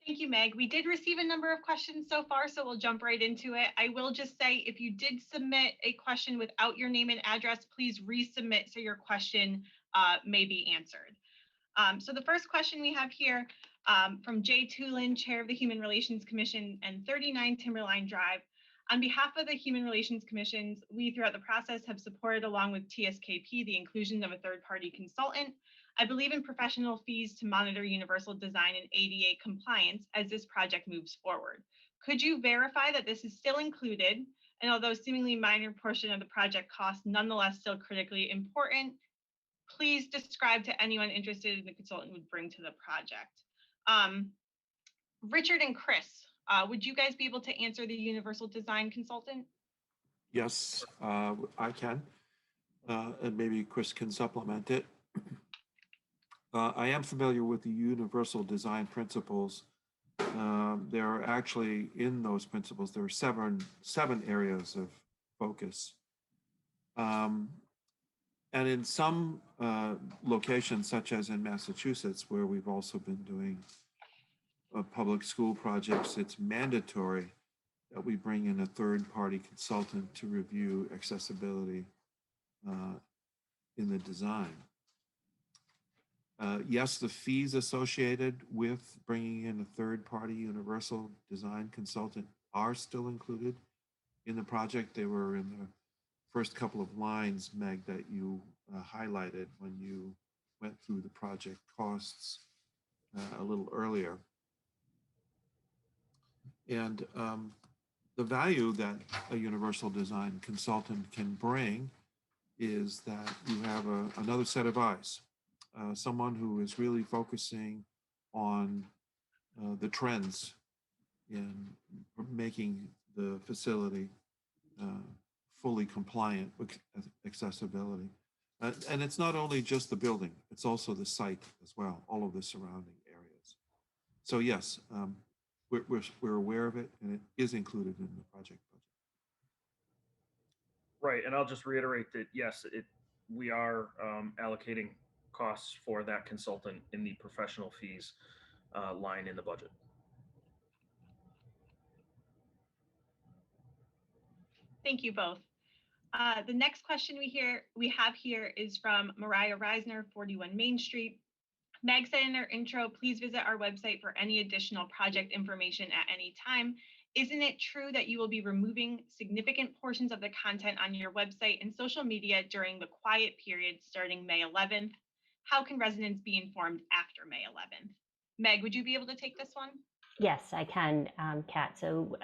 Thank you, Meg. We did receive a number of questions so far, so we'll jump right into it. I will just say, if you did submit a question without your name and address, please resubmit so your question may be answered. So the first question we have here from Jay Tulin, Chair of the Human Relations Commission and 39 Timberline Drive. On behalf of the Human Relations Commissions, we throughout the process have supported, along with TSKP, the inclusion of a third-party consultant. I believe in professional fees to monitor universal design and ADA compliance as this project moves forward. Could you verify that this is still included? And although seemingly minor portion of the project cost, nonetheless still critically important, please describe to anyone interested in the consultant would bring to the project. Richard and Chris, would you guys be able to answer the universal design consultant? Yes, I can, and maybe Chris can supplement it. I am familiar with the universal design principles. There are actually, in those principles, there are seven areas of focus. And in some locations, such as in Massachusetts, where we've also been doing public school projects, it's mandatory that we bring in a third-party consultant to review accessibility in the design. Yes, the fees associated with bringing in a third-party universal design consultant are still included in the project. They were in the first couple of lines, Meg, that you highlighted when you went through the project costs a little earlier. And the value that a universal design consultant can bring is that you have another set of eyes, someone who is really focusing on the trends in making the facility fully compliant with accessibility. And it's not only just the building, it's also the site as well, all of the surrounding areas. So yes, we're aware of it, and it is included in the project budget. Right, and I'll just reiterate that yes, we are allocating costs for that consultant in the professional fees line in the budget. Thank you both. The next question we have here is from Mariah Reisner, 41 Main Street. Meg said in her intro, please visit our website for any additional project information at any time. Isn't it true that you will be removing significant portions of the content on your website and social media during the quiet period starting May 11th? How can residents be informed after May 11th? Meg, would you be able to take this one? Yes, I can, Kat. So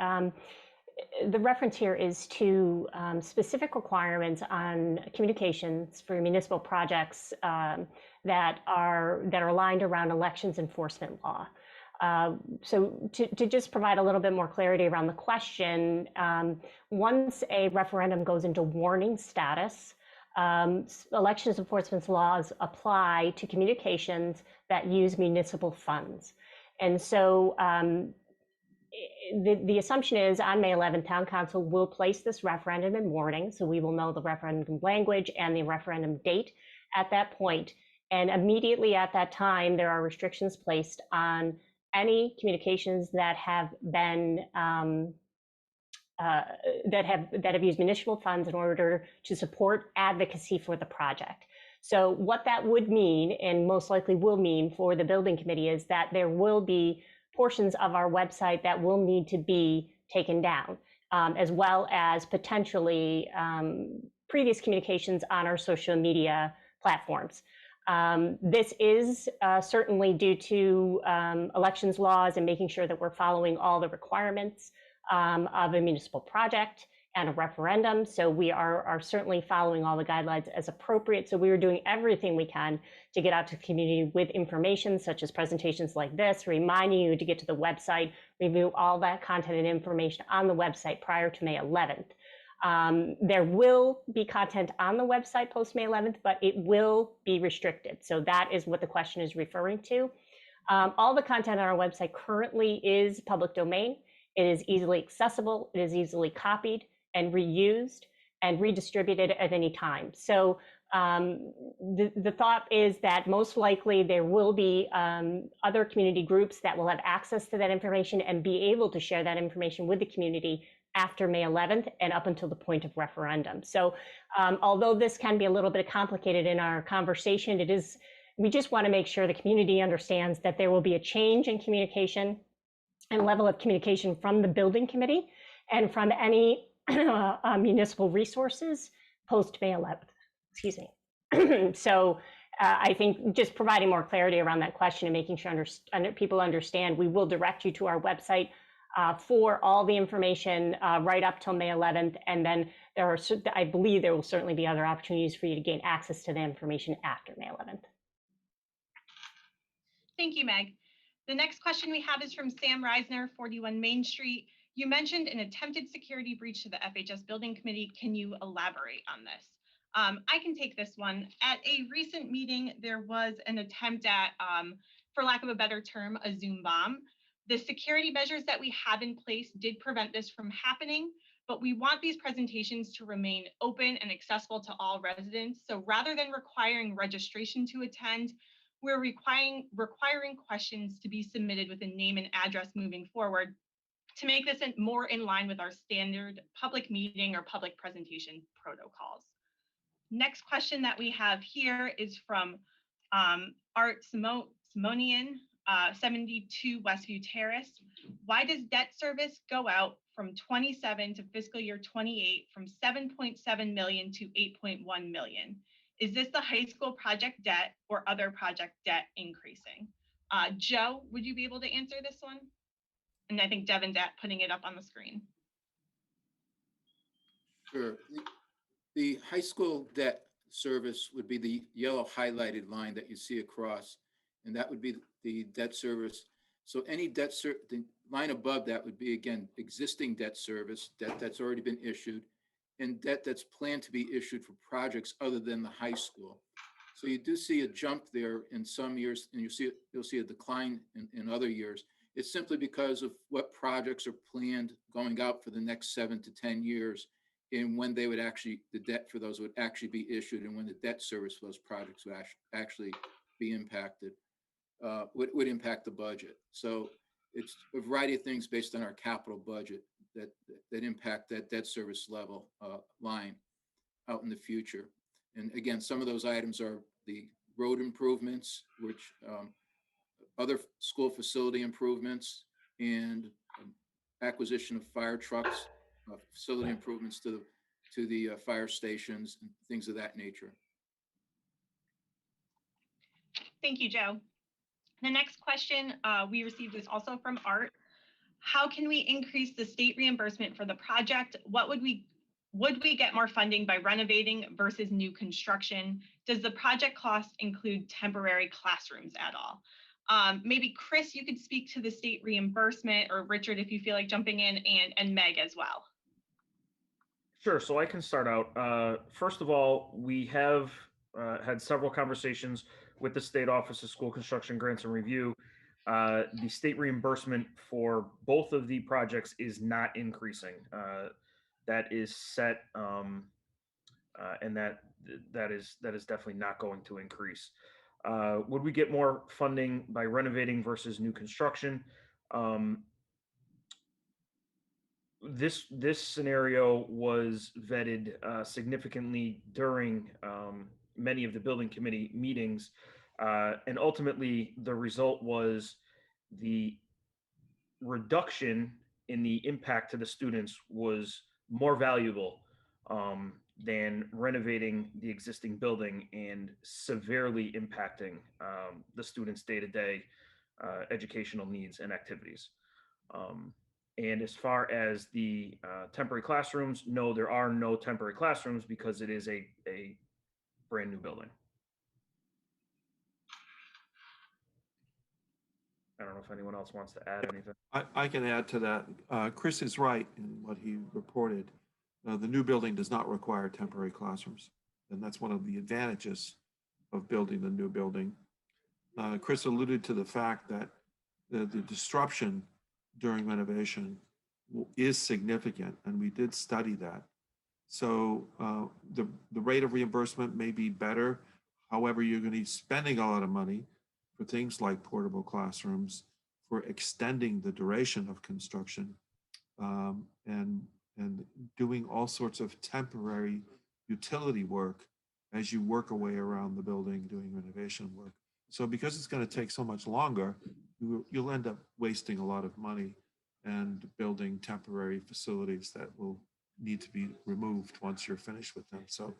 the reference here is to specific requirements on communications for municipal projects that are aligned around elections enforcement law. So to just provide a little bit more clarity around the question, once a referendum goes into warning status, elections enforcement laws apply to communications that use municipal funds. And so the assumption is on May 11th, Town Council will place this referendum in warning, so we will know the referendum language and the referendum date at that point. And immediately at that time, there are restrictions placed on any communications that have been that have used municipal funds in order to support advocacy for the project. So what that would mean, and most likely will mean for the building committee, is that there will be portions of our website that will need to be taken down, as well as potentially previous communications on our social media platforms. This is certainly due to elections laws and making sure that we're following all the requirements of a municipal project and a referendum. So we are certainly following all the guidelines as appropriate. So we are doing everything we can to get out to the community with information such as presentations like this, reminding you to get to the website, review all that content and information on the website prior to May 11th. There will be content on the website post May 11th, but it will be restricted. So that is what the question is referring to. All the content on our website currently is public domain. It is easily accessible. It is easily copied and reused and redistributed at any time. So the thought is that most likely there will be other community groups that will have access to that information and be able to share that information with the community after May 11th and up until the point of referendum. So although this can be a little bit complicated in our conversation, we just want to make sure the community understands that there will be a change in communication and level of communication from the building committee and from any municipal resources post May 11th, excuse me. So I think just providing more clarity around that question and making sure people understand, we will direct you to our website for all the information right up till May 11th. And then I believe there will certainly be other opportunities for you to gain access to the information after May 11th. Thank you, Meg. The next question we have is from Sam Reisner, 41 Main Street. You mentioned an attempted security breach to the FHS Building Committee. Can you elaborate on this? I can take this one. At a recent meeting, there was an attempt at, for lack of a better term, a Zoom bomb. The security measures that we have in place did prevent this from happening, but we want these presentations to remain open and accessible to all residents. So rather than requiring registration to attend, we're requiring questions to be submitted with a name and address moving forward to make this more in line with our standard public meeting or public presentation protocols. Next question that we have here is from Art Simonian, 72 Westview Terrace. Why does debt service go out from 27 to fiscal year 28 from 7.7 million to 8.1 million? Is this the high school project debt or other project debt increasing? Joe, would you be able to answer this one? And I think Devin's putting it up on the screen. Sure. The high school debt service would be the yellow highlighted line that you see across, and that would be the debt service. So any debt, the line above that would be, again, existing debt service, debt that's already been issued, and debt that's planned to be issued for projects other than the high school. So you do see a jump there in some years, and you'll see a decline in other years. It's simply because of what projects are planned going out for the next 7 to 10 years, and when they would actually, the debt for those would actually be issued, and when the debt service for those projects would actually be impacted, would impact the budget. So it's a variety of things based on our capital budget that impact that debt service level line out in the future. And again, some of those items are the road improvements, which other school facility improvements, and acquisition of fire trucks, facility improvements to the fire stations and things of that nature. Thank you, Joe. The next question we received is also from Art. How can we increase the state reimbursement for the project? Would we get more funding by renovating versus new construction? Does the project cost include temporary classrooms at all? Maybe Chris, you could speak to the state reimbursement, or Richard, if you feel like jumping in, and Meg as well. Sure. So I can start out. First of all, we have had several conversations with the State Office of School Construction Grants and Review. The state reimbursement for both of the projects is not increasing. That is set, and that is definitely not going to increase. Would we get more funding by renovating versus new construction? This scenario was vetted significantly during many of the building committee meetings, and ultimately the result was the reduction in the impact to the students was more valuable than renovating the existing building and severely impacting the students' day-to-day educational needs and activities. And as far as the temporary classrooms, no, there are no temporary classrooms because it is a brand new building. I don't know if anyone else wants to add anything. I can add to that. Chris is right in what he reported. The new building does not require temporary classrooms, and that's one of the advantages of building the new building. Chris alluded to the fact that the disruption during renovation is significant, and we did study that. So the rate of reimbursement may be better. However, you're going to be spending a lot of money for things like portable classrooms, for extending the duration of construction, and doing all sorts of temporary utility work as you work a way around the building doing renovation work. So because it's going to take so much longer, you'll end up wasting a lot of money and building temporary facilities that will need to be removed once you're finished with them. So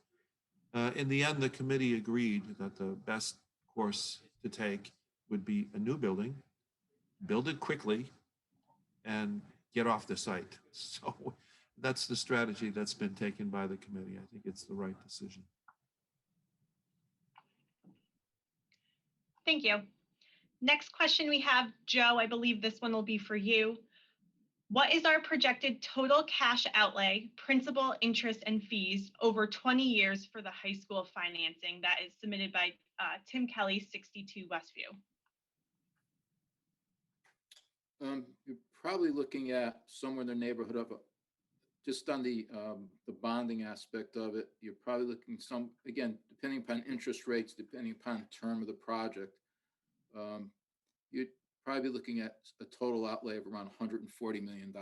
in the end, the committee agreed that the best course to take would be a new building, build it quickly, and get off the site. So that's the strategy that's been taken by the committee. I think it's the right decision. Thank you. Next question we have, Joe, I believe this one will be for you. What is our projected total cash outlay, principal, interest, and fees over 20 years for the high school financing that is submitted by Tim Kelly, 62 Westview? You're probably looking at somewhere in the neighborhood of, just on the bonding aspect of it, you're probably looking again, depending upon interest rates, depending upon the term of the project, you'd probably be looking at a total outlay of around $140 million.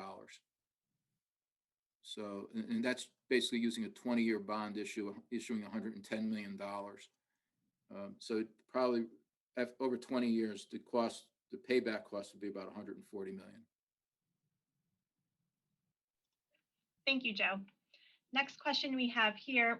So, and that's basically using a 20-year bond issue, issuing $110 million. So probably over 20 years, the payback cost would be about $140 million. Thank you, Joe. Next question we have here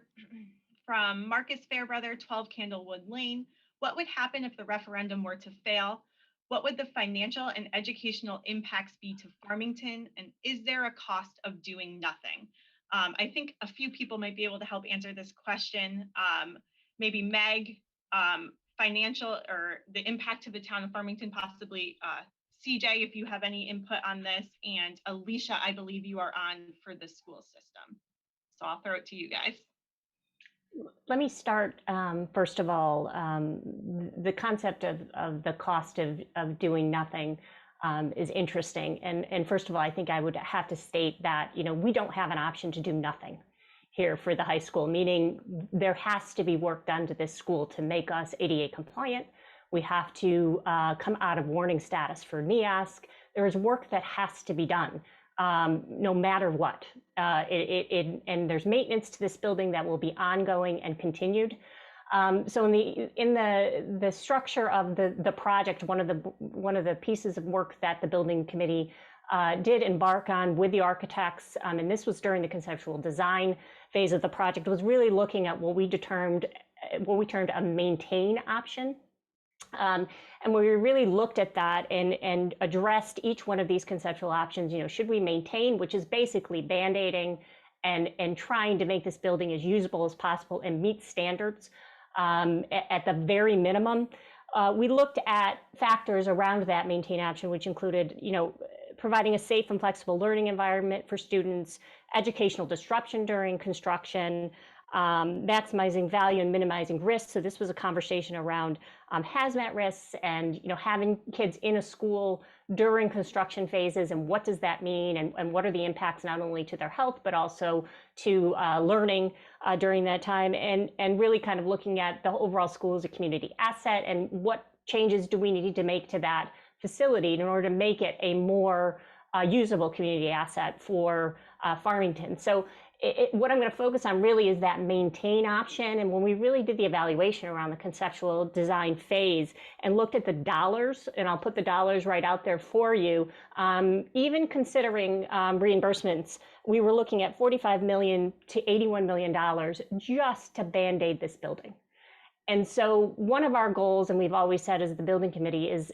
from Marcus Fairbrother, 12 Candlewood Lane. What would happen if the referendum were to fail? What would the financial and educational impacts be to Farmington? And is there a cost of doing nothing? I think a few people might be able to help answer this question. Maybe Meg, financial or the impact to the town of Farmington, possibly CJ, if you have any input on this, and Alicia, I believe you are on for the school system. So I'll throw it to you guys. Let me start, first of all, the concept of the cost of doing nothing is interesting. And first of all, I think I would have to state that, we don't have an option to do nothing here for the high school, meaning there has to be work done to this school to make us ADA compliant. We have to come out of warning status for NEASC. There is work that has to be done. No matter what, and there's maintenance to this building that will be ongoing and continued. So in the structure of the project, one of the pieces of work that the building committee did embark on with the architects, and this was during the conceptual design phase of the project, was really looking at what we termed a maintain option. And we really looked at that and addressed each one of these conceptual options. Should we maintain, which is basically band-aiding and trying to make this building as usable as possible and meet standards at the very minimum. We looked at factors around that maintain option, which included, providing a safe and flexible learning environment for students, educational disruption during construction, maximizing value and minimizing risks. So this was a conversation around hazmat risks and having kids in a school during construction phases, and what does that mean, and what are the impacts not only to their health but also to learning during that time, and really kind of looking at the overall school as a community asset and what changes do we need to make to that facility in order to make it a more usable community asset for Farmington. So what I'm going to focus on really is that maintain option. And when we really did the evaluation around the conceptual design phase and looked at the dollars, and I'll put the dollars right out there for you, even considering reimbursements, we were looking at $45 million to $81 million just to Band-Aid this building. And so one of our goals, and we've always said as the building committee, is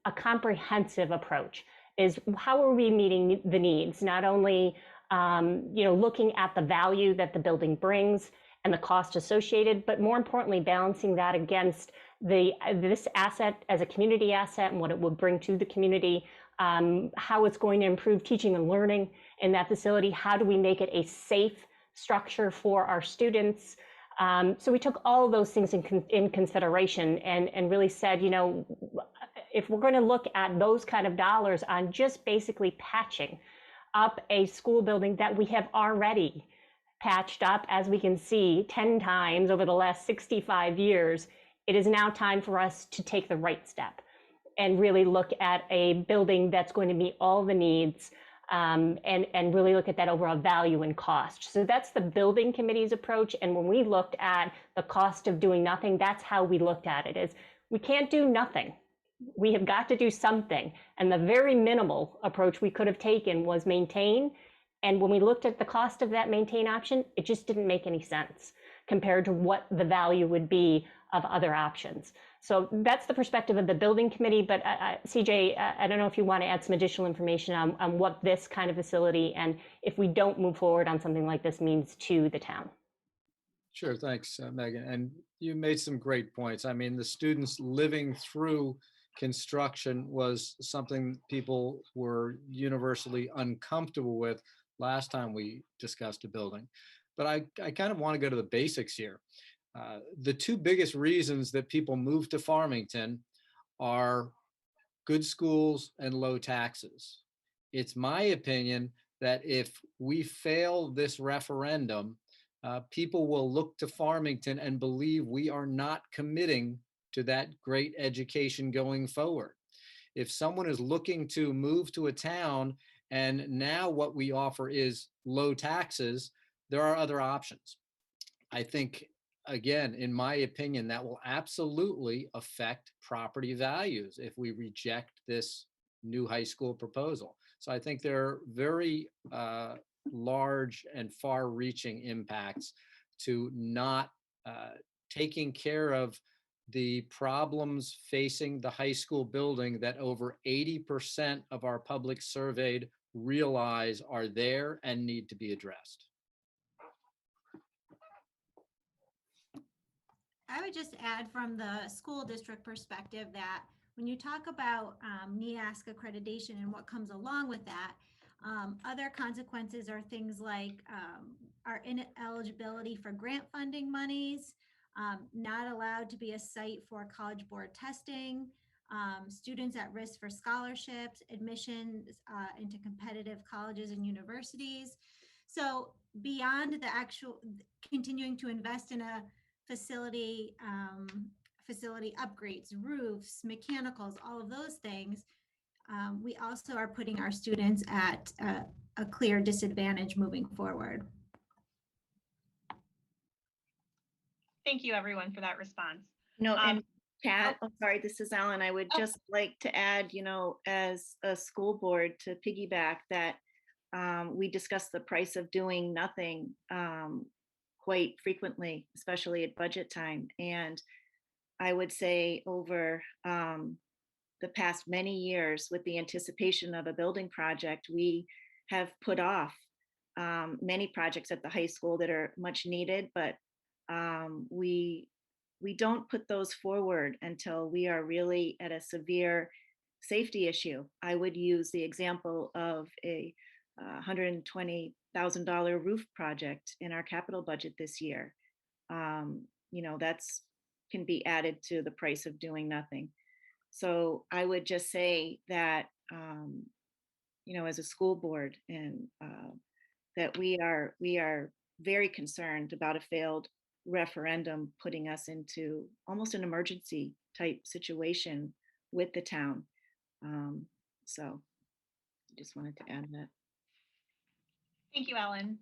a comprehensive approach. Is how are we meeting the needs, not only looking at the value that the building brings and the cost associated, but more importantly, balancing that against this asset as a community asset and what it would bring to the community, how it's going to improve teaching and learning in that facility, how do we make it a safe structure for our students. So we took all of those things in consideration and really said, if we're going to look at those kind of dollars on just basically patching up a school building that we have already patched up, as we can see, 10 times over the last 65 years, it is now time for us to take the right step and really look at a building that's going to meet all the needs and really look at that overall value and cost. So that's the building committee's approach. And when we looked at the cost of doing nothing, that's how we looked at it, is we can't do nothing. We have got to do something. And the very minimal approach we could have taken was maintain. And when we looked at the cost of that maintain option, it just didn't make any sense compared to what the value would be of other options. So that's the perspective of the building committee. But CJ, I don't know if you want to add some additional information on what this kind of facility, and if we don't move forward on something like this, means to the town. Sure, thanks, Megan. And you made some great points. I mean, the students living through construction was something people were universally uncomfortable with last time we discussed a building. But I kind of want to go to the basics here. The two biggest reasons that people move to Farmington are good schools and low taxes. It's my opinion that if we fail this referendum, people will look to Farmington and believe we are not committing to that great education going forward. If someone is looking to move to a town and now what we offer is low taxes, there are other options. I think, again, in my opinion, that will absolutely affect property values if we reject this new high school proposal. So I think there are very large and far-reaching impacts to not taking care of the problems facing the high school building that over 80% of our public surveyed realize are there and need to be addressed. I would just add from the school district perspective that when you talk about NEASC accreditation and what comes along with that, other consequences are things like our ineligibility for grant funding monies, not allowed to be a site for College Board testing, students at risk for scholarships, admissions into competitive colleges and universities. So beyond the actual continuing to invest in a facility, facility upgrades, roofs, mechanicals, all of those things, we also are putting our students at a clear disadvantage moving forward. Thank you, everyone, for that response. No, and Pat, I'm sorry, this is Ellen. I would Oh. just like to add, as a school board to piggyback that we discuss the price of doing nothing quite frequently, especially at budget time. And I would say over the past many years, with the anticipation of a building project, we have put off many projects at the high school that are much needed, but we don't put those forward until we are really at a severe safety issue. I would use the example of a $120,000 roof project in our capital budget this year. That's can be added to the price of doing nothing. So I would just say that, as a school board, and that we are very concerned about a failed referendum putting us into almost an emergency type situation with the town. So I just wanted to add that. Thank you, Ellen.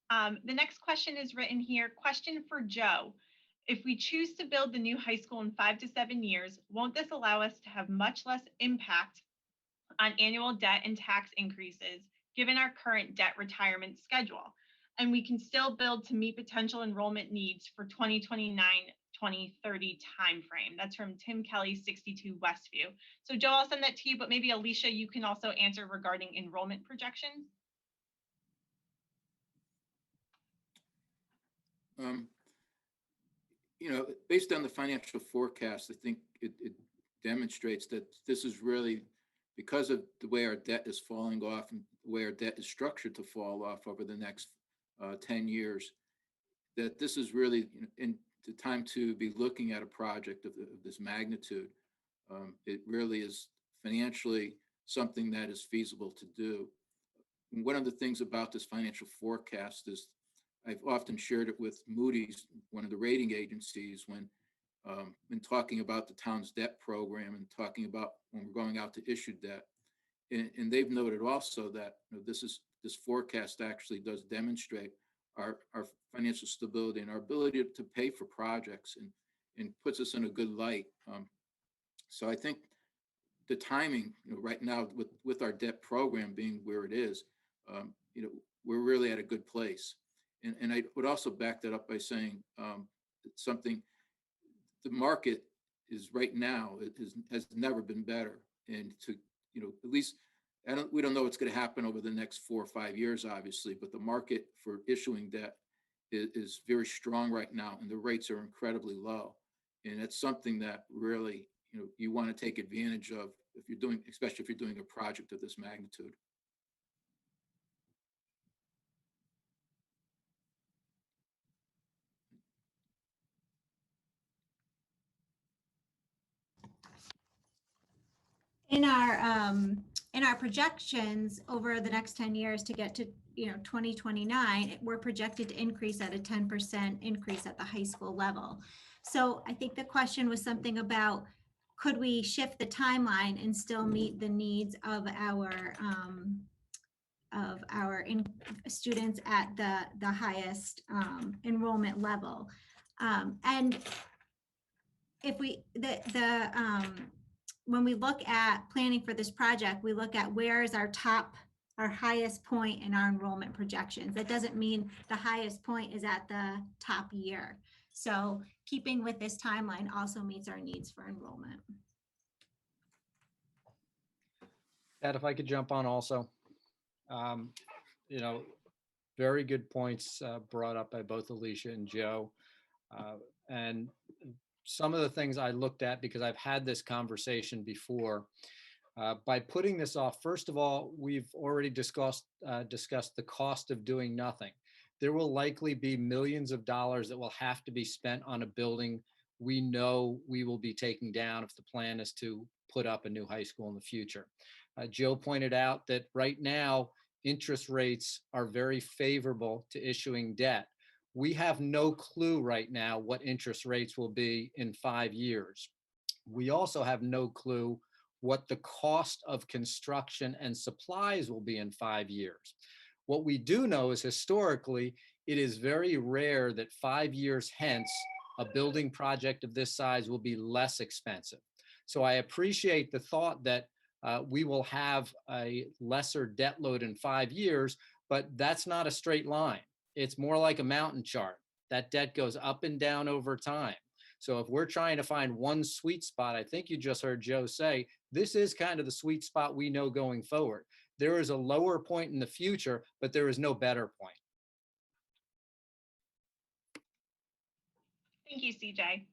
The next question is written here. Question for Joe. If we choose to build the new high school in 5 to 7 years, won't this allow us to have much less impact on annual debt and tax increases, given our current debt retirement schedule? And we can still build to meet potential enrollment needs for 2029-2030 timeframe. That's from Tim Kelly, 62 Westview. So Joe, I'll send that to you, but maybe Alicia, you can also answer regarding enrollment projections. Based on the financial forecast, I think it demonstrates that this is really because of the way our debt is falling off and the way our debt is structured to fall off over the next 10 years, that this is really in the time to be looking at a project of this magnitude. It really is financially something that is feasible to do. And one of the things about this financial forecast is I've often shared it with Moody's, one of the rating agencies, when talking about the town's debt program and talking about when we're going out to issue debt. And they've noted also that this forecast actually does demonstrate our financial stability and our ability to pay for projects, and puts us in a good light. So I think the timing, right now with our debt program being where it is, we're really at a good place. And I would also back that up by saying something, the market is right now, has never been better. And to, at least, we don't know what's going to happen over the next 4 or 5 years, obviously, but the market for issuing debt is very strong right now, and the rates are incredibly low. And it's something that really, you want to take advantage of especially if you're doing a project of this magnitude. In our projections over the next 10 years to get to 2029, we're projected to increase at a 10% increase at the high school level. So I think the question was something about, could we shift the timeline and still meet the needs of our students at the highest enrollment level? And if we when we look at planning for this project, we look at where is our highest point in our enrollment projections. That doesn't mean the highest point is at the top year. So keeping with this timeline also meets our needs for enrollment. Pat, if I could jump on also, very good points brought up by both Alicia and Joe. And some of the things I looked at, because I've had this conversation before, by putting this off, first of all, we've already discussed the cost of doing nothing. There will likely be millions of dollars that will have to be spent on a building we know we will be taking down if the plan is to put up a new high school in the future. Joe pointed out that right now, interest rates are very favorable to issuing debt. We have no clue right now what interest rates will be in 5 years. We also have no clue what the cost of construction and supplies will be in 5 years. What we do know is historically, it is very rare that 5 years hence, a building project of this size will be less expensive. So I appreciate the thought that we will have a lesser debt load in 5 years, but that's not a straight line. It's more like a mountain chart. That debt goes up and down over time. So if we're trying to find one sweet spot, I think you just heard Joe say, this is kind of the sweet spot we know going forward. There is a lower point in the future, but there is no better point. Thank you, CJ.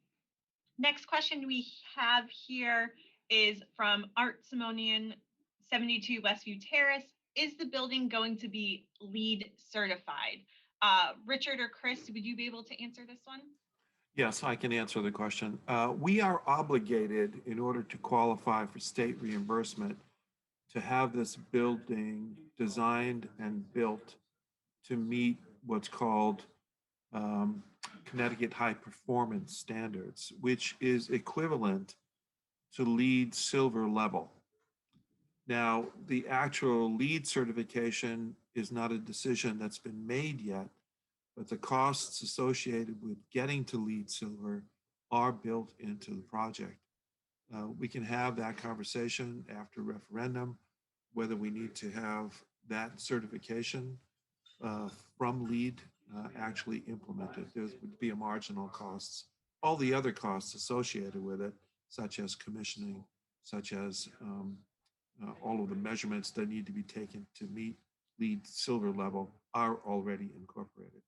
Next question we have here is from Art Simonian, 72 Westview Terrace. Is the building going to be LEED certified? Richard or Chris, would you be able to answer this one? Yes, I can answer the question. We are obligated, in order to qualify for state reimbursement, to have this building designed and built to meet what's called Connecticut High Performance Standards, which is equivalent to LEED Silver level. Now, the actual LEED certification is not a decision that's been made yet, but the costs associated with getting to LEED Silver are built into the project. We can have that conversation after referendum, whether we need to have that certification from LEED actually implemented. There would be a marginal costs. All the other costs associated with it, such as commissioning, such as all of the measurements that need to be taken to meet LEED Silver level, are already incorporated.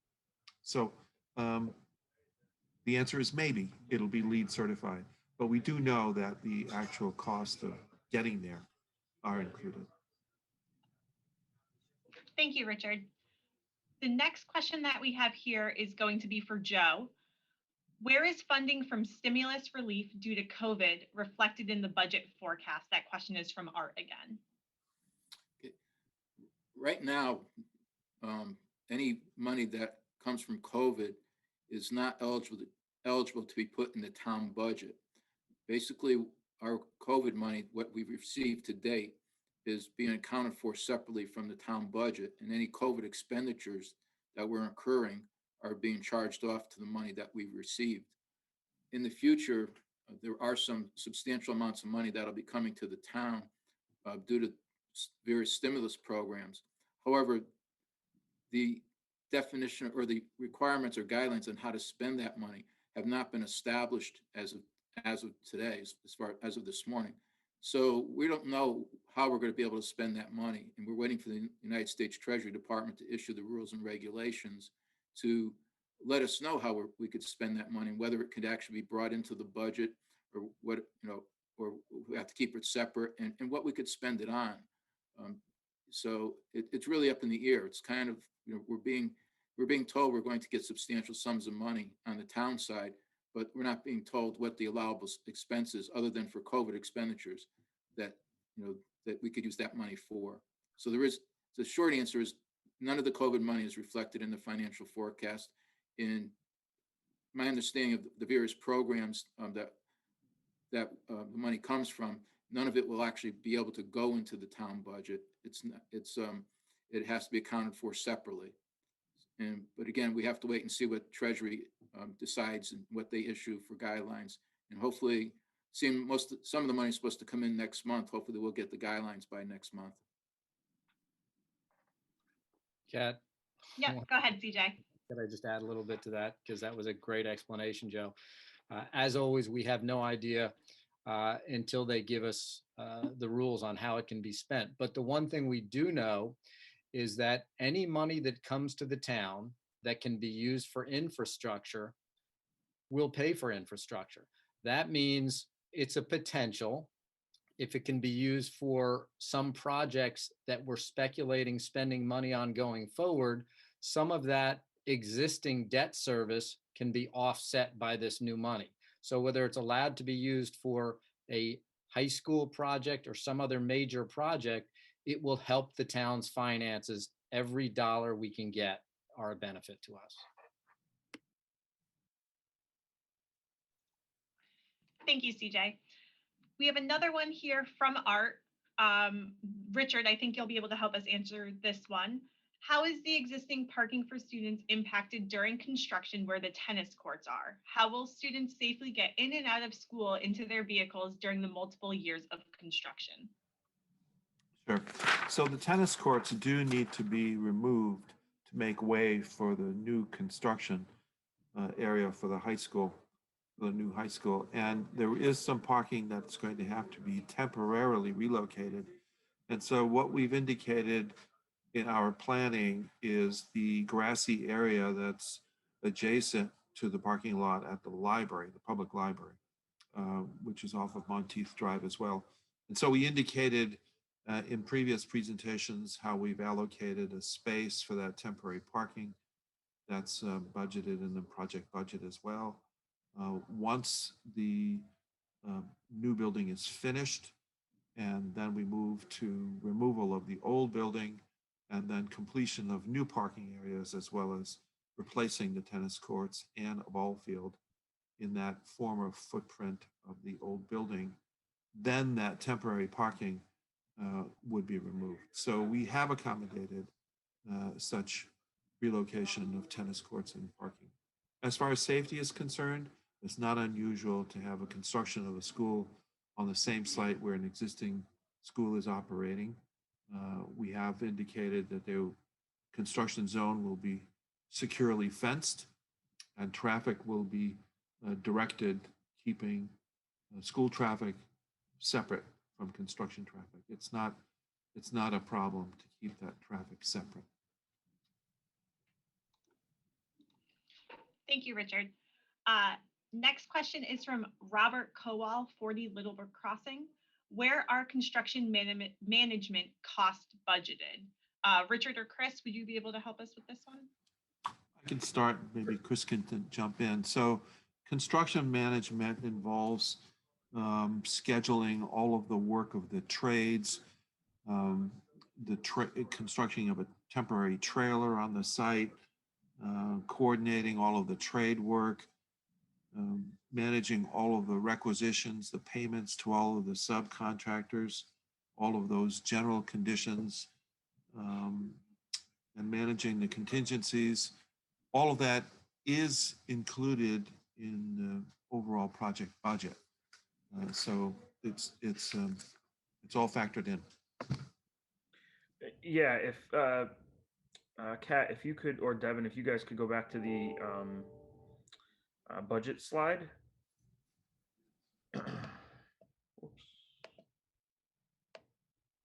So the answer is maybe it'll be LEED certified, but we do know that the actual cost of getting there are included. Thank you, Richard. The next question that we have here is going to be for Joe. Where is funding from stimulus relief due to COVID reflected in the budget forecast? That question is from Art again. Okay. Right now, any money that comes from COVID is not eligible to be put in the town budget. Basically, our COVID money, what we've received to date, is being accounted for separately from the town budget, and any COVID expenditures that we're incurring are being charged off to the money that we've received. In the future, there are some substantial amounts of money that'll be coming to the town due to various stimulus programs. However, the definition or the requirements or guidelines on how to spend that money have not been established as of today, as of this morning. So we don't know how we're going to be able to spend that money, and we're waiting for the United States Treasury Department to issue the rules and regulations to let us know how we could spend that money, whether it could actually be brought into the budget, or what, or we have to keep it separate, and what we could spend it on. So it's really up in the air. It's kind of, we're being told we're going to get substantial sums of money on the town side, but we're not being told what the allowable expenses, other than for COVID expenditures, that that we could use that money for. So the short answer is none of the COVID money is reflected in the financial forecast. In my understanding of the various programs that the money comes from, none of it will actually be able to go into the town budget. It has to be accounted for separately. But again, we have to wait and see what Treasury decides and what they issue for guidelines. And hopefully, some of the money is supposed to come in next month. Hopefully, we'll get the guidelines by next month. Kat? Yeah, go ahead, CJ. Could I just add a little bit to that? Because that was a great explanation, Joe. As always, we have no idea until they give us the rules on how it can be spent. But the one thing we do know is that any money that comes to the town that can be used for infrastructure will pay for infrastructure. That means it's a potential. If it can be used for some projects that we're speculating spending money on going forward, some of that existing debt service can be offset by this new money. So whether it's allowed to be used for a high school project or some other major project, it will help the town's finances. Every dollar we can get are a benefit to us. Thank you, CJ. We have another one here from Art. Richard, I think you'll be able to help us answer this one. How is the existing parking for students impacted during construction where the tennis courts are? How will students safely get in and out of school into their vehicles during the multiple years of construction? Sure. So the tennis courts do need to be removed to make way for the new construction area for the high school, the new high school. And there is some parking that's going to have to be temporarily relocated. And so what we've indicated in our planning is the grassy area that's adjacent to the parking lot at the library, the public library, which is off of Monteith Drive as well. And so we indicated in previous presentations how we've allocated a space for that temporary parking that's budgeted in the project budget as well. Once the new building is finished, and then we move to removal of the old building and then completion of new parking areas, as well as replacing the tennis courts and a ball field in that former footprint of the old building, then that temporary parking would be removed. So we have accommodated such relocation of tennis courts and parking. As far as safety is concerned, it's not unusual to have a construction of a school on the same site where an existing school is operating. We have indicated that the construction zone will be securely fenced and traffic will be directed, keeping school traffic separate from construction traffic. It's not a problem to keep that traffic separate. Thank you, Richard. Next question is from Robert Kowal, 40 Littlebrook Crossing. Where are construction management costs budgeted? Richard or Chris, would you be able to help us with this one? I can start, maybe Chris can jump in. So construction management involves scheduling all of the work of the trades, construction of a temporary trailer on the site, coordinating all of the trade work, managing all of the requisitions, the payments to all of the subcontractors, all of those general conditions, and managing the contingencies. All of that is included in the overall project budget. So it's all factored in. Yeah, if Kat, if you could, or Devin, if you guys could go back to the budget slide. Oops.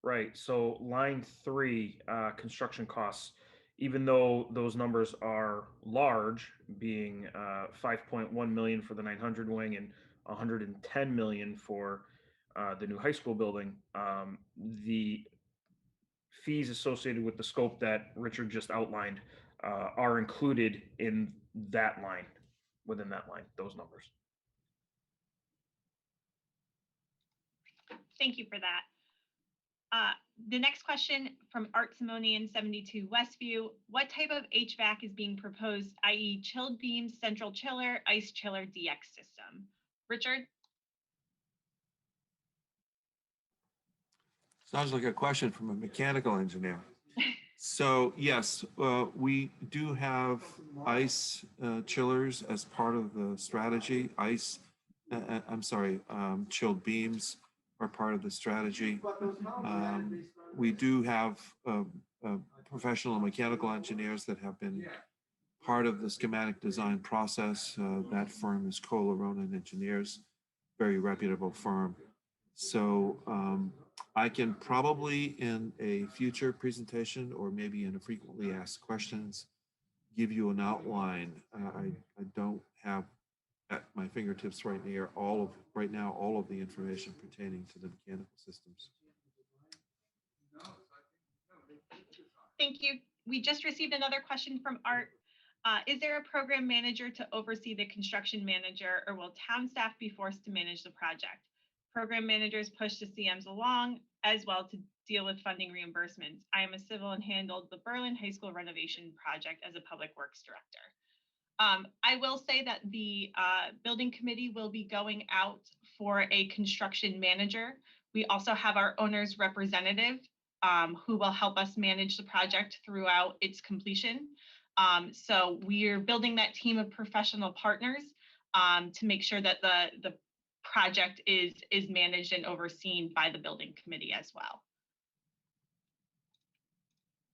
Right, so line 3, construction costs, even though those numbers are large, being 5.1 million for the 900 wing and 110 million for the new high school building, the fees associated with the scope that Richard just outlined are included in that line, within that line, those numbers. Thank you for that. The next question from Art Simonian, 72 Westview. What type of HVAC is being proposed, i.e. chilled beams, central chiller, ice chiller, DX system? Richard? Sounds like a question from a mechanical engineer. So yes, we do have ice chillers as part of the strategy. Chilled beams are part of the strategy. We do have professional mechanical engineers that have been part of the schematic design process. That firm is Kohler Ronan Engineers, very reputable firm. So I can probably in a future presentation or maybe in a frequently asked questions, give you an outline. I don't have at my fingertips right now all of the information pertaining to the mechanical systems. Thank you. We just received another question from Art. Is there a program manager to oversee the construction manager, or will town staff be forced to manage the project? Program managers push the CMs along as well to deal with funding reimbursements. I am a civil and handled the Berlin High School renovation project as a public works director. I will say that the building committee will be going out for a construction manager. We also have our owner's representative who will help us manage the project throughout its completion. So we're building that team of professional partners to make sure that the project is managed and overseen by the building committee as well.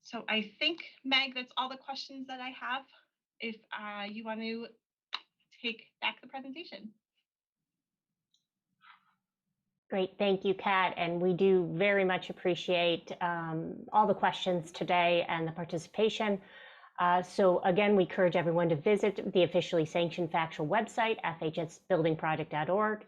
So I think, Meg, that's all the questions that I have. If you want to take back the presentation. Great, thank you, Kat. And we do very much appreciate all the questions today and the participation. So again, we encourage everyone to visit the officially sanctioned factual website, fhsbuildingproject.org,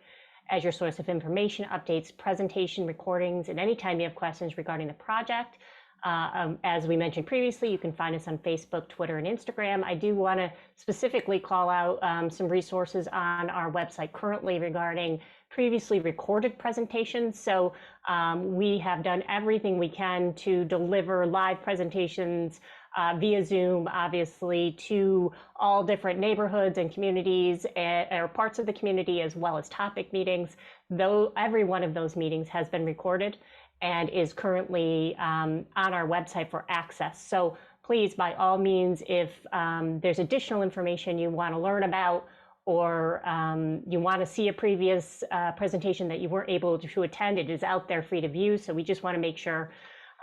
as your source of information, updates, presentation, recordings, and anytime you have questions regarding the project. As we mentioned previously, you can find us on Facebook, Twitter, and Instagram. I do want to specifically call out some resources on our website currently regarding previously recorded presentations. So we have done everything we can to deliver live presentations via Zoom, obviously, to all different neighborhoods and communities or parts of the community, as well as topic meetings. Though every one of those meetings has been recorded and is currently on our website for access. So please, by all means, if there's additional information you want to learn about, or you want to see a previous presentation that you weren't able to attend, it is out there free to view. So we just want to make sure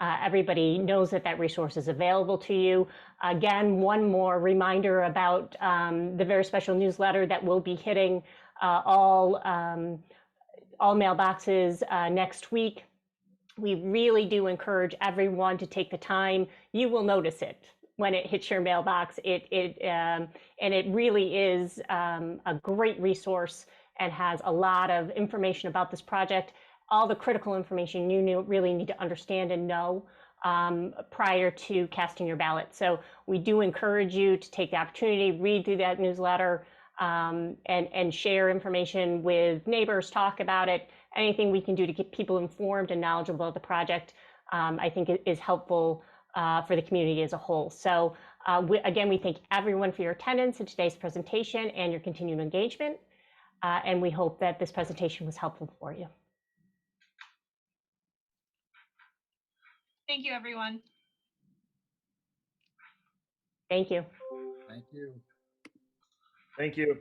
everybody knows that that resource is available to you. Again, one more reminder about the very special newsletter that will be hitting all mailboxes next week. We really do encourage everyone to take the time. You will notice it when it hits your mailbox. And it really is a great resource and has a lot of information about this project, all the critical information you really need to understand and know prior to casting your ballot. So we do encourage you to take the opportunity, read through that newsletter, and share information with neighbors, talk about it. Anything we can do to keep people informed and knowledgeable of the project, I think is helpful for the community as a whole. So again, we thank everyone for your attendance in today's presentation and your continued engagement. And we hope that this presentation was helpful for you. Thank you, everyone. Thank you. Thank you. Thank you.